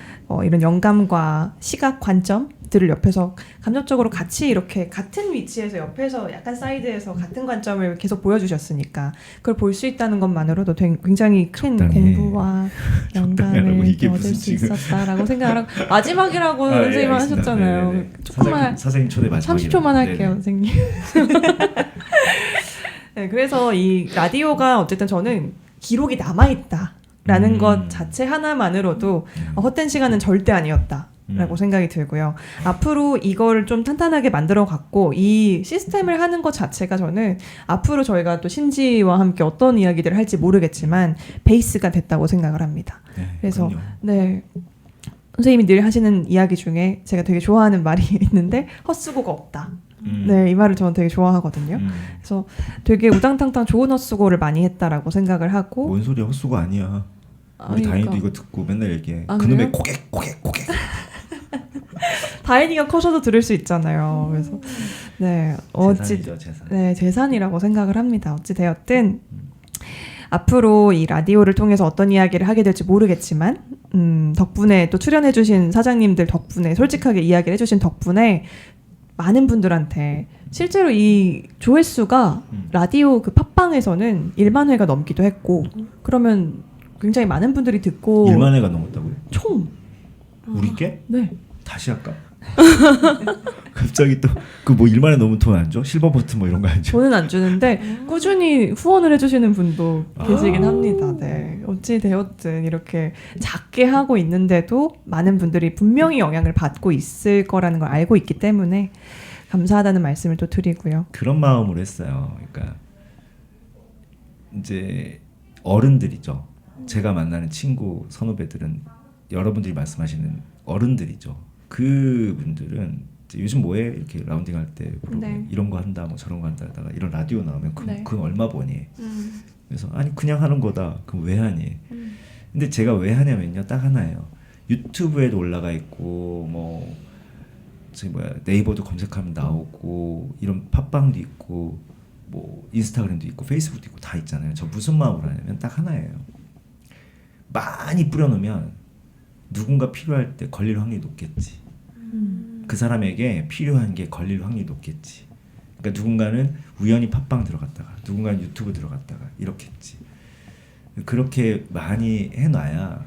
이런 영감과 시각 관점들을 옆에서 감정적으로 같이 이렇게 같은 위치에서 옆에서 약간 사이드에서 같은 관점을 계속 보여주셨으니까 그걸 볼 수 있다는 것만으로도 굉장히 큰
적당히.
공부와
적당히 하라고,
영감을
이게
얻을
무슨
수
지금.
있었다라고 생각을 하고 마지막이라고 선생님 하셨잖아요.
네네.
조금만
사장님 초대 마지막
30초만 할게요, 선생님. 네, 그래서 이 라디오가 어쨌든 저는 기록이 남아있다라는 것 자체 하나만으로도 헛된 시간은 절대 아니었다라고 생각이 들고요. 앞으로 이걸 좀 탄탄하게 만들어갔고 이 시스템을 하는 것 자체가 저는 앞으로 저희가 또 신지와 함께 어떤 이야기들을 할지 모르겠지만 베이스가 됐다고 생각을 합니다.
네,
그래서
그럼요.
네. 선생님이 늘 하시는 이야기 중에 제가 되게 좋아하는 말이 있는데 헛수고가 없다. 네, 이 말을 저는 되게 좋아하거든요. 그래서 되게 우당탕탕 좋은 헛수고를 많이 했다라고 생각을 하고
뭔 소리야 헛수고 아니야. 우리
그러니까.
다인이도 이거 듣고 맨날 얘기해.
그래요?
그놈의 고객.
다인이가 커서도 들을 수 있잖아요. 그래서 네,
재산이죠 재산.
네, 재산이라고 생각을 합니다. 어찌 되었든 앞으로 이 라디오를 통해서 어떤 이야기를 하게 될지 모르겠지만 덕분에 또 출연해주신 사장님들 덕분에 솔직하게 이야기를 해주신 덕분에 많은 분들한테 실제로 이 조회수가 라디오 그 팟빵에서는 1만 회가 넘기도 했고 그러면 굉장히 많은 분들이 듣고
1만 회가 넘었다고요?
총
우리 게?
네.
다시 할까? 갑자기 또 그 뭐 1만 회 넘으면 돈 안 줘? 실버 버튼 뭐 이런 거 안 줘?
저는 안 주는데 꾸준히 후원을 해주시는 분도 계시긴 합니다. 네. 어찌 되었든 이렇게 작게 하고 있는데도 많은 분들이 분명히 영향을 받고 있을 거라는 걸 알고 있기 때문에 감사하다는 말씀을 또 드리고요.
그런 마음으로 했어요. 그러니까 이제 어른들이죠. 제가 만나는 친구 선후배들은 여러분들이 말씀하시는 어른들이죠. 그분들은 이제 요즘 뭐해 이렇게 라운딩 할 때
네.
이런 거 한다 뭐 저런 거 한다 하다가 이런 라디오 나오면
네.
그건 얼마 버니? 그래서 아니 그냥 하는 거다. 그럼 왜 하니? 근데 제가 왜 하냐면요 딱 하나예요. 유튜브에도 올라가 있고 뭐 저기 뭐야 네이버도 검색하면 나오고 이런 팟빵도 있고 뭐 인스타그램도 있고 페이스북도 있고 다 있잖아요. 저 무슨 마음으로 하냐면 딱 하나예요. 많이 뿌려놓으면 누군가 필요할 때 걸릴 확률이 높겠지. 그 사람에게 필요한 게 걸릴 확률이 높겠지. 그러니까 누군가는 우연히 팟빵 들어갔다가 누군가는 유튜브 들어갔다가 이렇겠지. 그렇게 많이 해놔야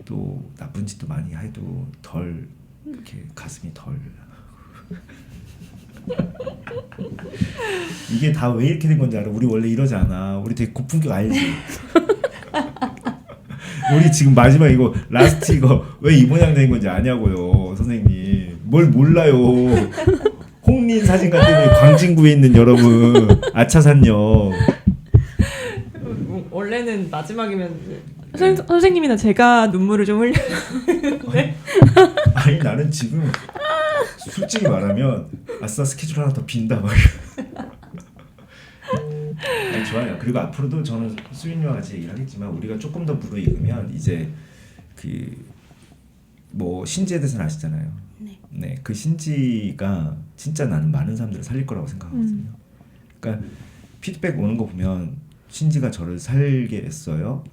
또 나쁜 짓도 많이 해도 덜 이렇게 가슴이 덜 이게 다 왜 이렇게 된 건지 알아? 우리 원래 이러지 않아. 우리 되게 고품격 알지? 우리 지금 마지막 이거 라스트 이거 왜 이 모양 된 건지 아냐고요, 선생님. 뭘 몰라요. 홍린 사진관 때문에 광진구에 있는 여러분, 아차산역.
원래는 마지막이면 선생님이나 제가 눈물을 좀 흘려.
아니 나는 지금 솔직히 말하면 아싸 스케줄 하나 더 빈다 막. 아니, 좋아요. 그리고 앞으로도 저는 수인이와 같이 얘기를 하겠지만 우리가 조금 더 무르익으면 이제 그 뭐 신지에 대해서는 아시잖아요. 네, 그 신지가 진짜 나는 많은 사람들을 살릴 거라고 생각하거든요. 그러니까 피드백 오는 거 보면 신지가 저를 살게 했어요.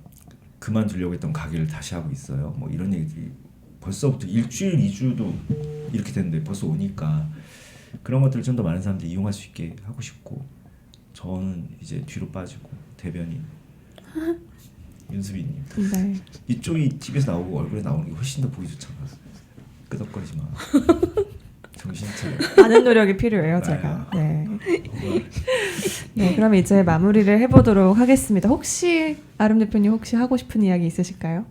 그만두려고 했던 가게를 다시 하고 있어요. 뭐 이런 얘기들이 벌써부터 일주일, 2주도 이렇게 됐는데 벌써 오니까 그런 것들을 좀 더 많은 사람들이 이용할 수 있게 하고 싶고 저는 이제 뒤로 빠지고 대변인 윤수빈님
네.
이쪽이 TV에서 나오고 얼굴에 나오는 게 훨씬 더 보기 좋잖아. 끄덕거리지 마. 정신 차려.
많은 노력이 필요해요, 제가. 네. 네, 그럼 이제 마무리를 해보도록 하겠습니다. 혹시 아름 대표님 혹시 하고 싶은 이야기 있으실까요?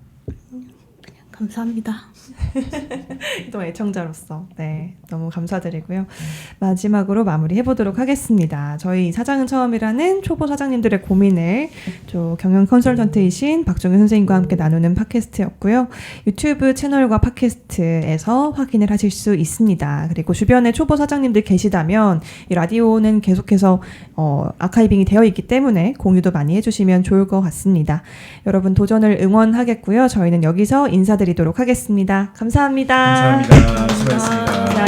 감사합니다.
또 애청자로서 네 너무 감사드리고요. 마지막으로 마무리해보도록 하겠습니다. 저희 사장은 처음이라는 초보 사장님들의 고민을 경영 컨설턴트이신 박종현 선생님과 함께 나누는 팟캐스트였고요. 유튜브 채널과 팟캐스트에서 확인을 하실 수 있습니다. 그리고 주변에 초보 사장님들 계시다면 이 라디오는 계속해서 아카이빙이 되어 있기 때문에 공유도 많이 해주시면 좋을 것 같습니다. 여러분 도전을 응원하겠고요. 저희는 여기서 인사드리도록 하겠습니다. 감사합니다.
감사합니다. 수고하셨습니다.